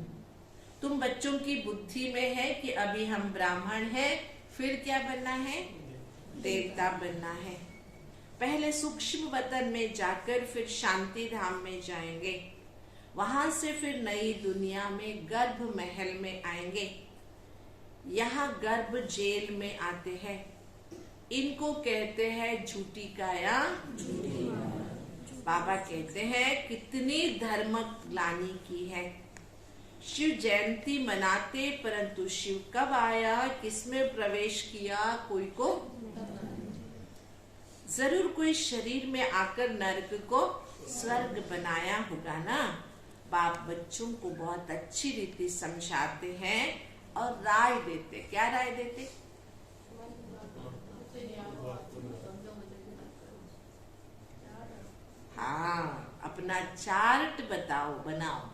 तुम बच्चों की बुद्धि में है कि अभी हम ब्राह्मण हैं, फिर क्या बनना है? देवता बनना है। पहले सूक्ष्म वतन में जाकर फिर शांति धाम में जाएंगे। वहां से फिर नई दुनिया में गर्भ महल में आएंगे। यहाँ गर्भ जेल में आते हैं। इनको कहते हैं झूठी काया। बाबा कहते हैं कितनी धर्म ग्लानि की है। शिव जयंती मनाते, परंतु शिव कब आया, किसमें प्रवेश किया, कोई को जरूर कोई शरीर में आकर नरक को स्वर्ग बनाया होगा ना। बाप बच्चों को बहुत अच्छी रीति समझाते हैं और राय देते। क्या राय देते? हाँ, अपना चार्ट बताओ, बनाओ।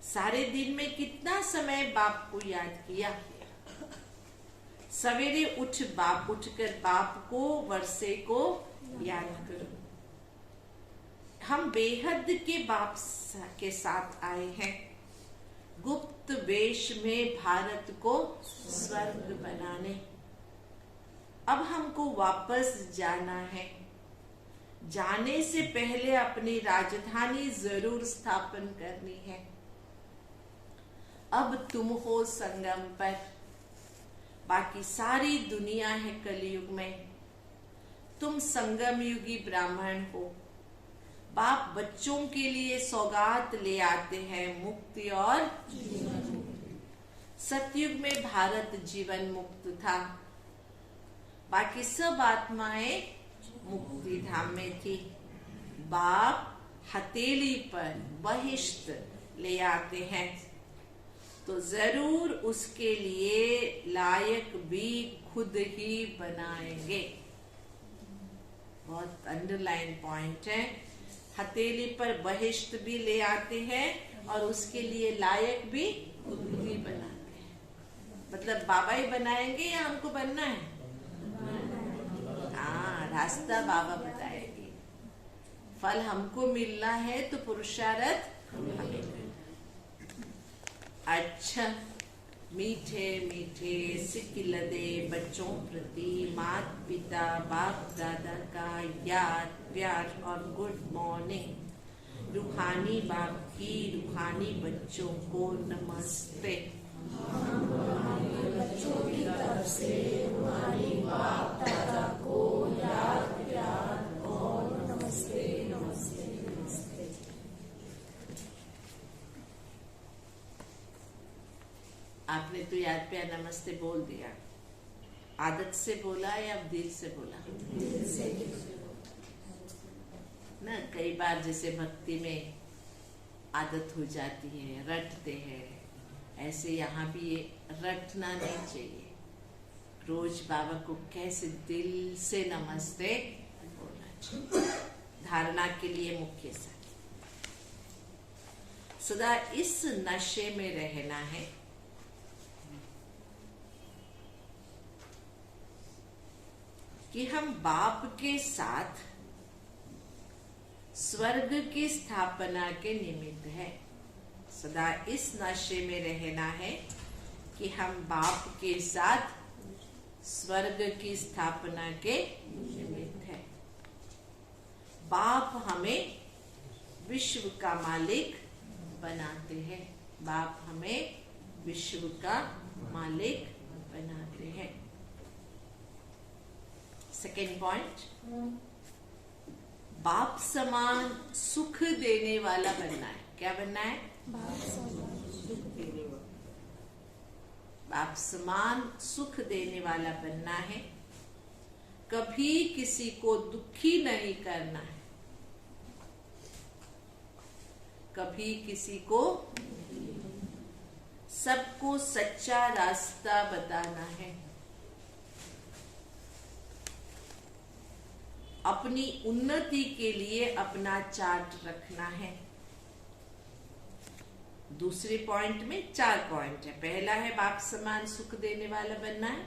सारे दिन में कितना समय बाप को याद किया? सवेरे उठकर बाप को, वर्षे को याद करो। हम बेहद के बाप के साथ आए हैं। गुप्त वेश में भारत को स्वर्ग बनाने। अब हमको वापस जाना है। जाने से पहले अपनी राजधानी जरूर स्थापन करनी है। अब तुम हो संगम पर, बाकी सारी दुनिया है कलयुग में। तुम संगम युगी ब्राह्मण हो। बाप बच्चों के लिए सौगात ले आते हैं, मुक्ति और सतयुग में भारत जीवन मुक्त था। बाकी सब आत्माएं मुक्ति धाम में थी। बाप हथेली पर बहिष्ट ले आते हैं तो जरूर उसके लिए लायक भी खुद ही बनाएंगे। बहुत अंडरलाइन पॉइंट है। हथेली पर बहिष्ट भी ले आते हैं और उसके लिए लायक भी बनाते हैं। मतलब बाबा ही बनाएंगे या हमको बनना है? हाँ, रास्ता बाबा बताएंगे। फल हमको मिलना है तो पुरुषार्थ हमें करना। अच्छा, मीठे मीठे सिकिलदे बच्चों प्रति माता पिता बाप दादा का याद प्यार और गुड मॉर्निंग। रूहानी बाप की रूहानी बच्चों को नमस्ते। बच्चों की तरफ से रूहानी बाप दादा को याद प्यार और नमस्ते नमस्ते नमस्ते। आपने तो याद प्यार नमस्ते बोल दिया। आदत से बोला या दिल से बोला? दिल से। ना कई बार जैसे भक्ति में आदत हो जाती है, रटते हैं, ऐसे यहाँ भी ये रटना नहीं चाहिए। रोज बाबा को कैसे दिल से नमस्ते बोलना चाहिए। धारणा के लिए मुख्य सदा इस नशे में रहना है कि हम बाप के साथ स्वर्ग की स्थापना के निमित्त है। सदा इस नशे में रहना है कि हम बाप के साथ स्वर्ग की स्थापना के निमित्त है। बाप हमें विश्व का मालिक बनाते हैं। बाप हमें विश्व का मालिक बनाते हैं। सेकेंड पॉइंट, बाप समान सुख देने वाला बनना है। क्या बनना है? बाप समान सुख देने वाला। बाप समान सुख देने वाला बनना है। कभी किसी को दुखी नहीं करना है। कभी किसी को, सबको सच्चा रास्ता बताना है। अपनी उन्नति के लिए अपना चार्ट रखना है। दूसरे पॉइंट में 4 पॉइंट है। पहला है बाप समान सुख देने वाला बनना है।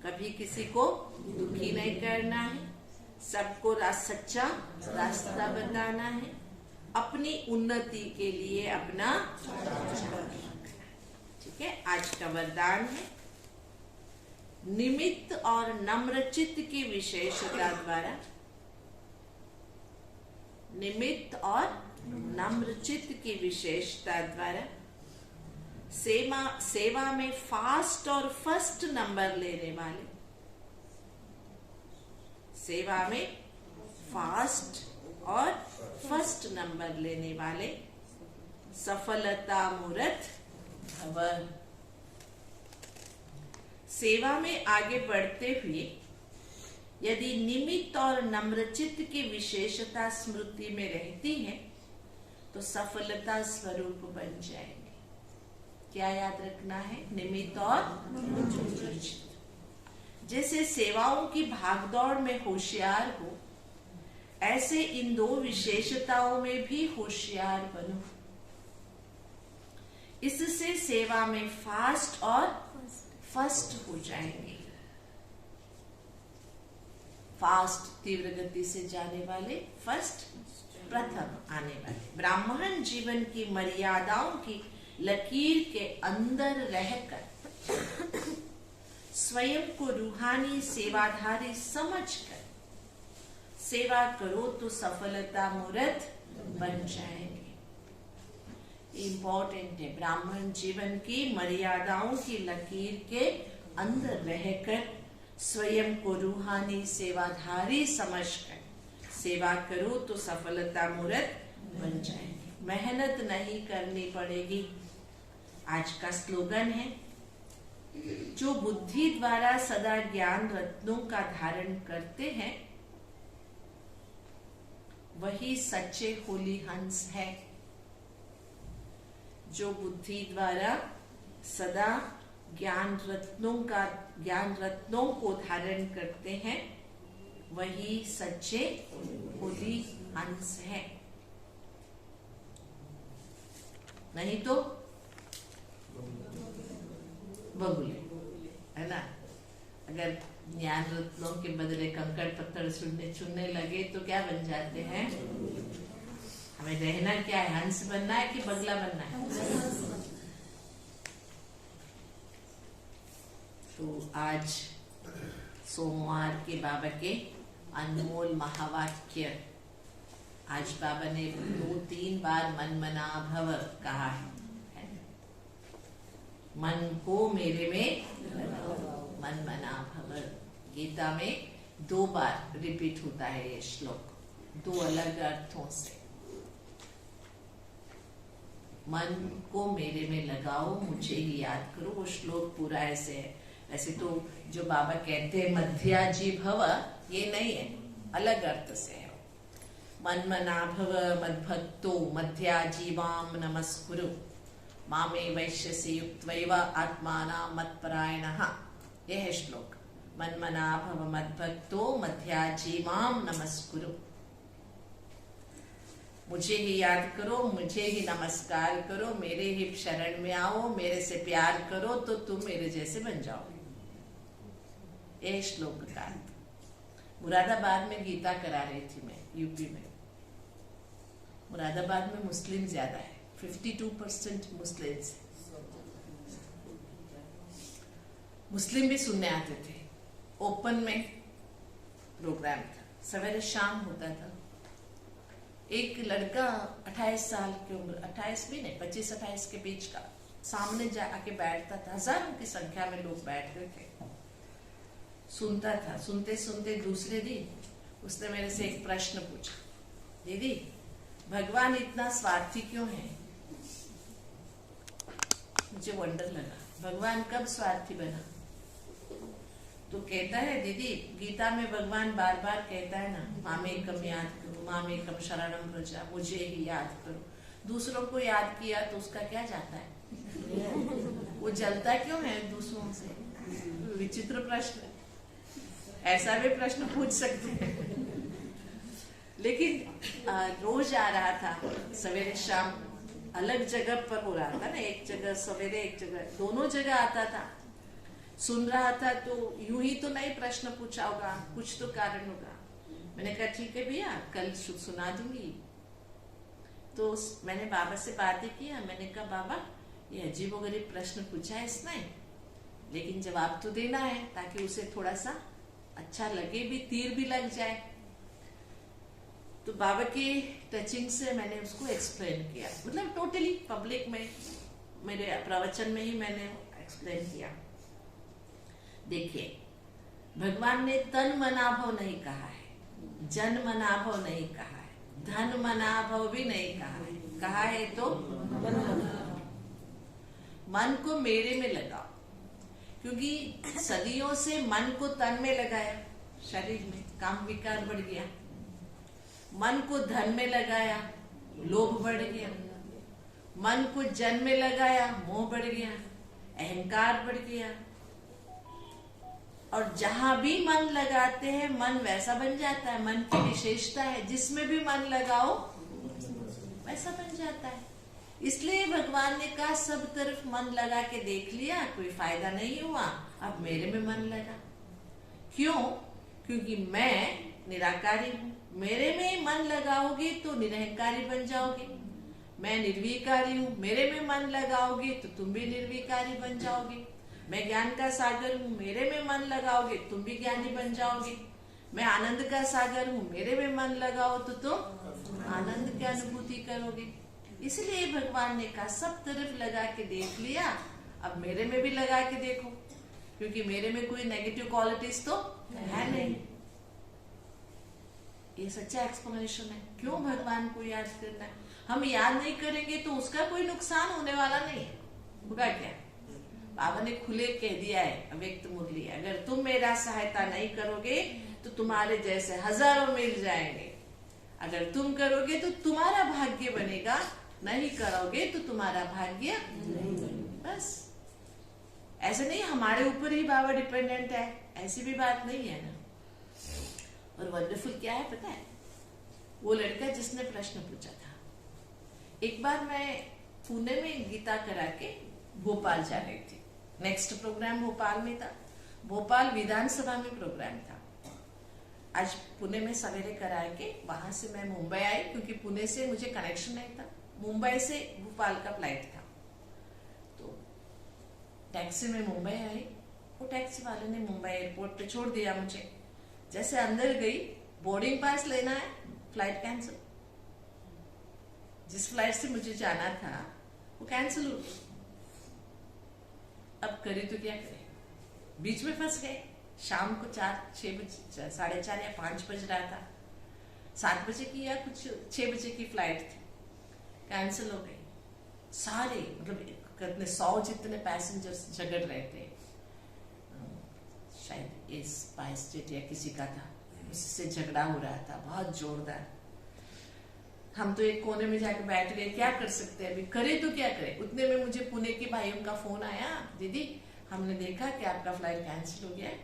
कभी किसी को दुखी नहीं करना है। सबको सच्चा रास्ता बताना है। अपनी उन्नति के लिए अपना चार्ट रखना है। ठीक है। आज का वरदान है, निमित्त और नम्रचित्त की विशेषता द्वारा, निमित्त और नम्रचित्त की विशेषता द्वारा सेवा में फास्ट और फर्स्ट नंबर लेने वाले, सेवा में फास्ट और फर्स्ट नंबर लेने वाले सफलता मूर्त भव। सेवा में आगे बढ़ते हुए यदि निमित्त और नम्रचित्त की विशेषता स्मृति में रहती है तो सफलता स्वरूप बन जाएंगे। क्या याद रखना है? निमित्त और नम्रचित्त। जैसे सेवाओं की भागदौड़ में होशियार हो, ऐसे इन 2 विशेषताओं में भी होशियार बनो। इससे सेवा में फास्ट और फर्स्ट हो जाएंगे। फास्ट तीव्र गति से जाने वाले, फर्स्ट प्रथम आने वाले। ब्राह्मण जीवन की मर्यादाओं की लकीर के अंदर रहकर स्वयं को रूहानी सेवाधारी समझकर सेवा करो तो सफलता मूर्त बन जाएंगे। इम्पोर्टेंट है, ब्राह्मण जीवन की मर्यादाओं की लकीर के अंदर रहकर स्वयं को रूहानी सेवाधारी समझकर सेवा करो तो सफलता मूर्त बन जाएगी। मेहनत नहीं करनी पड़ेगी। आज का स्लोगन है, जो बुद्धि द्वारा सदा ज्ञान रत्नों का धारण करते हैं वही सच्चे होली हंस है। जो बुद्धि द्वारा सदा ज्ञान रत्नों को धारण करते हैं वही सच्चे होली हंस है। नहीं तो बगुले, है ना। अगर ज्ञान रत्नों के बदले कंकड़ पत्थर चुनने लगे तो क्या बन जाते हैं? हमें रहना क्या है? हंस बनना है कि बगला बनना है? तो आज सोमवार के बाबा के अनमोल महावाक्य, आज बाबा ने 2-3 बार मन मना भव कहा है। मन को मेरे में मन मना भव, गीता में 2 बार रिपीट होता है ये श्लोक, 2 अलग अर्थों से। मन को मेरे में लगाओ, मुझे ही याद करो। वो श्लोक पूरा ऐसे है। वैसे तो जो बाबा कहते हैं मध्याजी भव, ये नहीं है, अलग अर्थ से है। मन मना भव मद्भक्तो मध्याजीवाम नमस्कुरु मामे वैश्यसे युक्त्वैव आत्माना मत्परायणः, यह है श्लोक। मन मना भव मद्भक्तो मध्याजीवाम नमस्कुरु, मुझे ही याद करो, मुझे ही नमस्कार करो, मेरे ही शरण में आओ, मेरे से प्यार करो तो तुम मेरे जैसे बन जाओगे। यह श्लोक का अर्थ। मुरादाबाद में गीता करा रही थी मैं, यूपी में। मुरादाबाद में मुस्लिम ज्यादा है, 52% मुस्लिम्स। मुस्लिम भी सुनने आते थे। ओपन में प्रोग्राम था, सवेरे शाम होता था। एक लड़का 28 साल की उम्र, 28 भी नहीं, 25-28 के बीच का, सामने जाके बैठता था। हजारों की संख्या में लोग बैठते थे, सुनता था। सुनते सुनते दूसरे दिन उसने मेरे से एक प्रश्न पूछा, दीदी भगवान इतना स्वार्थी क्यों है? मुझे वंडर लगा, भगवान कब स्वार्थी बना? तो कहता है, दीदी गीता में भगवान बार बार कहता है ना, मामेकम याद करो, मामेकम शरणम व्रज, मुझे ही याद करो। दूसरों को याद किया तो उसका क्या जाता है? वो जलता क्यों है दूसरों से? विचित्र प्रश्न, ऐसा भी प्रश्न पूछ सकते हैं। लेकिन रोज आ रहा था, सवेरे शाम, अलग जगह पर हो रहा था ना, एक जगह सवेरे एक जगह, दोनों जगह आता था। सुन रहा था तो यूं ही तो नहीं प्रश्न पूछा होगा, कुछ तो कारण होगा। मैंने कहा ठीक है भैया, कल सुना दूंगी। तो मैंने बाबा से बातें किया। मैंने कहा बाबा ये अजीबोगरीब प्रश्न पूछा है इसने, लेकिन जवाब तो देना है ताकि उसे थोड़ा सा अच्छा लगे भी, तीर भी लग जाए। तो बाबा की टचिंग से मैंने उसको एक्सप्लेन किया, मतलब टोटली पब्लिक में, मेरे प्रवचन में ही मैंने एक्सप्लेन किया। देखिए, भगवान ने तन मनाभव नहीं कहा है, जन मनाभव नहीं कहा है, धन मनाभव भी नहीं कहा है। कहा है तो मन को मेरे में लगाओ, क्योंकि सदियों से मन को तन में लगाया, शरीर में काम विकार बढ़ गया। मन को धन में लगाया, लोभ बढ़ गया। मन को जन में लगाया, मोह बढ़ गया, अहंकार बढ़ गया। और जहां भी मन लगाते हैं मन वैसा बन जाता है। मन की विशेषता है, जिसमें भी मन लगाओ वैसा बन जाता है। इसलिए भगवान ने कहा सब तरफ मन लगा के देख लिया, कोई फायदा नहीं हुआ, अब मेरे में मन लगा। क्यों? क्योंकि मैं निराकारी हूं। मेरे में मन लगाओगे तो निरहंकारी बन जाओगे। मैं निर्विकारी हूं, मेरे में मन लगाओगे तो तुम भी निर्विकारी बन जाओगे। मैं ज्ञान का सागर हूं, मेरे में मन लगाओगे तुम भी ज्ञानी बन जाओगे। मैं आनंद का सागर हूं, मेरे में मन लगाओ तो तुम आनंद की अनुभूति करोगे। इसलिए भगवान ने कहा सब तरफ लगा के देख लिया, अब मेरे में भी लगा के देखो, क्योंकि मेरे में कोई नेगेटिव क्वालिटीज तो है नहीं। ये सच्चा एक्सप्लेनेशन है क्यों भगवान को याद करना है। हम याद नहीं करेंगे तो उसका कोई नुकसान होने वाला नहीं है, होगा क्या? बाबा ने खुले कह दिया है, अव्यक्त मुरली, अगर तुम मेरा सहायता नहीं करोगे तो तुम्हारे जैसे हजारों मिल जाएंगे। अगर तुम करोगे तो तुम्हारा भाग्य बनेगा, नहीं करोगे तो तुम्हारा भाग्य बस। ऐसे नहीं हमारे ऊपर ही बाबा डिपेंडेंट है, ऐसी भी बात नहीं है ना। और वंडरफुल क्या है पता है? वो लड़का जिसने प्रश्न पूछा था, एक बार मैं पुणे में गीता करा के भोपाल जा रही थी। नेक्स्ट प्रोग्राम भोपाल में था। भोपाल विधानसभा में प्रोग्राम था। आज पुणे में सवेरे करा के वहां से मैं मुंबई आई, क्योंकि पुणे से मुझे कनेक्शन नहीं था। मुंबई से भोपाल का फ्लाइट था, तो टैक्सी में मुंबई आई। वो टैक्सी वाले ने मुंबई एयरपोर्ट पे छोड़ दिया मुझे। जैसे अंदर गई, बोर्डिंग पास लेना है, फ्लाइट कैंसिल। जिस फ्लाइट से मुझे जाना था वो कैंसिल हो गई। अब करे तो क्या करे, बीच में फंस गए। शाम को 4-6 बजे, 4:30 या 5 बज रहा था। 7 बजे की या कुछ 6 बजे की फ्लाइट थी, कैंसिल हो गई। सारे मतलब कितने 100 जितने पैसेंजर्स झगड़ रहे थे। शायद इस स्पाइस जेट या किसी का था, उससे झगड़ा हो रहा था बहुत जोरदार। हम तो एक कोने में जाकर बैठ गए, क्या कर सकते हैं अभी, करे तो क्या करे। उतने में मुझे पुणे के भाइयों का फोन आया, दीदी हमने देखा कि आपका फ्लाइट कैंसिल हो गया है,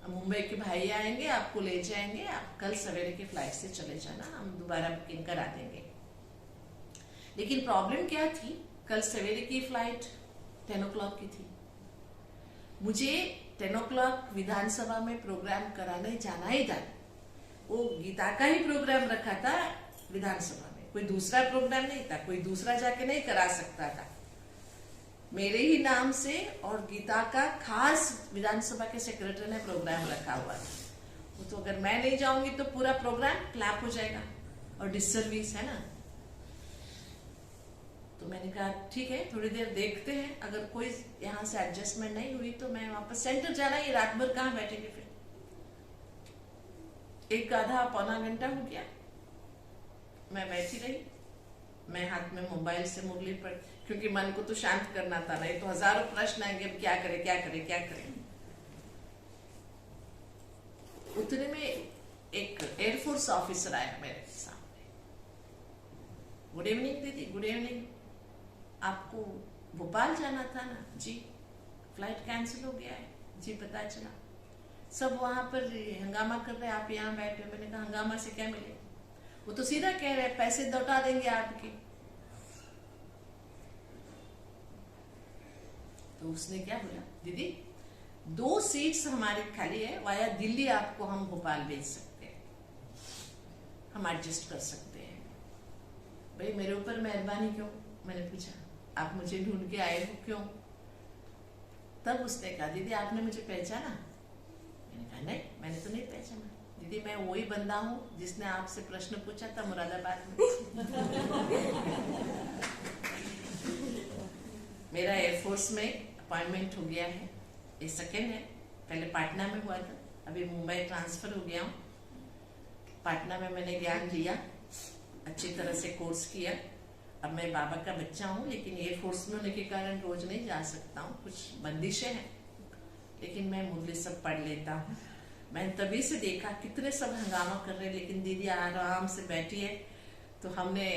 मुंबई के भाई आएंगे, आपको ले जाएंगे, आप कल सवेरे की फ्लाइट से चले जाना, हम दोबारा बुकिंग करा देंगे। लेकिन प्रॉब्लम क्या थी, कल सवेरे की फ्लाइट 10 o'clock की थी। मुझे 10 o'clock विधानसभा में प्रोग्राम कराने जाना ही था। वो गीता का ही प्रोग्राम रखा था विधानसभा में, कोई दूसरा प्रोग्राम नहीं था, कोई दूसरा जाके नहीं करा सकता था। मेरे ही नाम से और गीता का खास विधानसभा के सेक्रेटरी ने प्रोग्राम रखा हुआ था। वो तो अगर मैं नहीं जाऊंगी तो पूरा प्रोग्राम क्लैप हो जाएगा और डिसर्विस है ना। तो मैंने कहा ठीक है, थोड़ी देर देखते हैं, अगर कोई यहाँ से एडजस्टमेंट नहीं हुई तो मैं वापस सेंटर जाना, ये रात भर कहाँ बैठेंगे। फिर 1-आधा-पौना घंटा हो गया, मैं बैठी रही। मैं हाथ में मोबाइल से मुरली पढ़, क्योंकि मन को तो शांत करना था, नहीं तो हजारों प्रश्न आएंगे, अब क्या करे क्या करे क्या करे। उतने में एक एयरफोर्स ऑफिसर आया मेरे सामने। गुड इवनिंग दीदी, गुड इवनिंग, आपको भोपाल जाना था ना? जी। फ्लाइट कैंसिल हो गया है? जी पता चला। सब वहां पर हंगामा कर रहे हैं, आप यहाँ बैठे। मैंने कहा हंगामा से क्या मिले, वो तो सीधा कह रहे हैं पैसे लौटा देंगे आपके। तो उसने क्या बोला, दीदी 2 सीट्स हमारी खाली है, वाया दिल्ली आपको हम भोपाल भेज सकते हैं, हम एडजस्ट कर सकते हैं। भाई मेरे ऊपर मेहरबानी क्यों? मैंने पूछा, आप मुझे ढूंढ के आए हो क्यों? तब उसने कहा, दीदी आपने मुझे पहचाना? मैंने कहा नहीं, मैंने तो नहीं पहचाना। दीदी मैं वही बंदा हूँ जिसने आपसे प्रश्न पूछा था मुरादाबाद में। मेरा एयरफोर्स में अपॉइंटमेंट हो गया है, ये सेकेंड है। पहले पाटना में हुआ था, अभी मुंबई ट्रांसफर हो गया हूँ। पाटना में मैंने ज्ञान लिया, अच्छी तरह से कोर्स किया। अब मैं बाबा का बच्चा हूँ, लेकिन एयरफोर्स में होने के कारण रोज नहीं जा सकता हूँ, कुछ बंदिशें हैं। लेकिन मैं मुरली सब पढ़ लेता हूँ। मैंने तभी से देखा कितने सब हंगामा कर रहे हैं, लेकिन दीदी आराम से बैठी है। तो हमने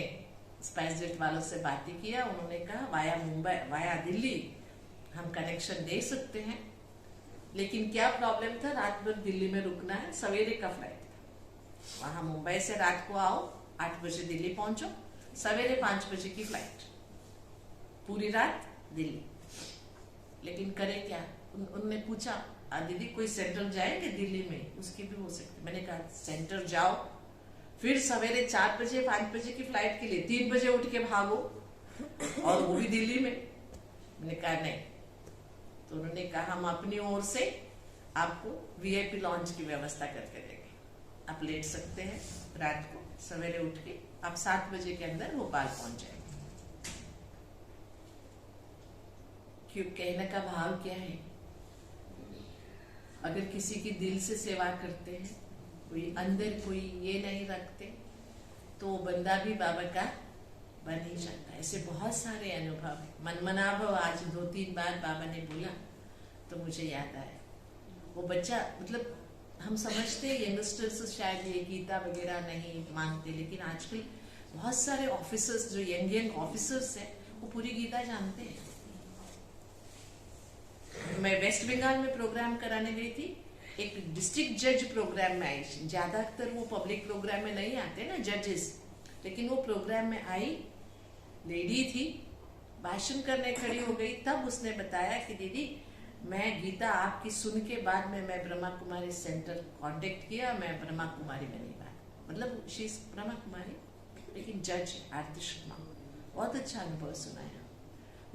स्पाइस जेट वालों से बातें किया, उन्होंने कहा वाया मुंबई, वाया दिल्ली हम कनेक्शन दे सकते हैं। लेकिन क्या प्रॉब्लम था, रात भर दिल्ली में रुकना है, सवेरे का फ्लाइट था। वहां मुंबई से रात को आओ, 8 बजे दिल्ली पहुंचो, सवेरे 5 बजे की फ्लाइट, पूरी रात दिल्ली। लेकिन करे क्या, उनने पूछा दीदी कोई सेंटर जाएंगे दिल्ली में? उसकी भी हो सकती। मैंने कहा सेंटर जाओ, फिर सवेरे 4 बजे 5 बजे की फ्लाइट के लिए 3 बजे उठ के भागो, और वो भी दिल्ली में। मैंने कहा नहीं। तो उन्होंने कहा हम अपनी ओर से आपको वीआईपी लॉन्च की व्यवस्था करके देंगे, आप लेट सकते हैं रात को, सवेरे उठ के आप 7 बजे के अंदर भोपाल पहुंच जाएंगे। क्यों, कहने का भाव क्या है, अगर किसी की दिल से सेवा करते हैं, कोई अंदर कोई ये नहीं रखते, तो वो बंदा भी बाबा का बन ही जाता है। ऐसे बहुत सारे अनुभव है। मनमनाभव आज 2-3 बार बाबा ने बोला तो मुझे याद आया। वो बच्चा, मतलब हम समझते हैं यंगस्टर्स शायद ये गीता वगैरह नहीं मानते, लेकिन आजकल बहुत सारे ऑफिसर्स जो यंग ऑफिसर्स हैं वो पूरी गीता जानते हैं। मैं वेस्ट बंगाल में प्रोग्राम कराने गई थी, एक डिस्ट्रिक्ट जज प्रोग्राम में आई। ज्यादातर वो पब्लिक प्रोग्राम में नहीं आते ना जजेस, लेकिन वो प्रोग्राम में आई, लेडी थी, भाषण करने खड़ी हो गई, तब उसने बताया कि दीदी मैं गीता आपकी सुन के बाद में मैं ब्रह्मा कुमारी सेंटर कांटेक्ट किया, मैं ब्रह्मा कुमारी बनी बात, मतलब शी इज ब्रह्मा कुमारी लेकिन जज आरती शर्मा। बहुत अच्छा अनुभव सुनाया।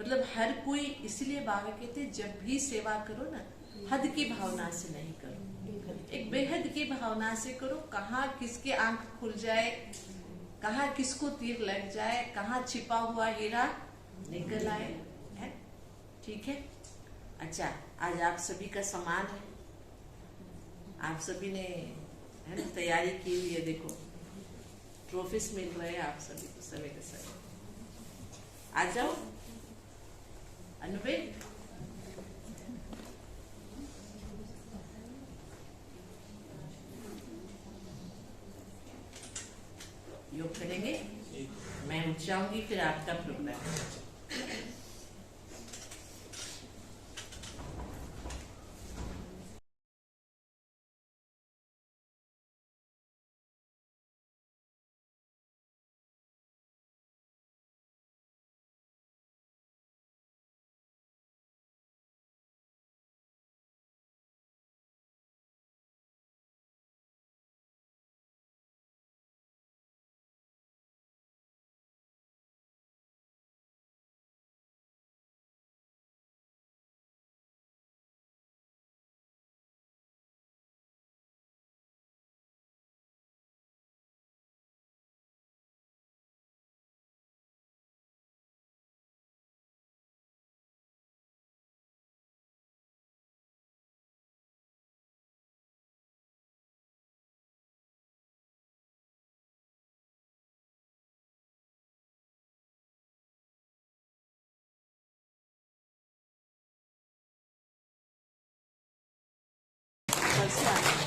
मतलब हर कोई, इसीलिए बाबा कहते जब भी सेवा करो ना, हद की भावना से नहीं करो, एक बेहद की भावना से करो। कहाँ किसके आंख खुल जाए, कहाँ किसको तीर लग जाए, कहाँ छिपा हुआ हीरा निकल आए, है ठीक है। अच्छा, आज आप सभी का सम्मान है, आप सभी ने है ना तैयारी की हुई है। देखो ट्रॉफीज मिल रहे हैं आप सभी को, सभी के सभी। आ जाओ अनुभव। योग करेंगे, मैं उठ जाऊंगी फिर आपका प्रोग्राम। कल से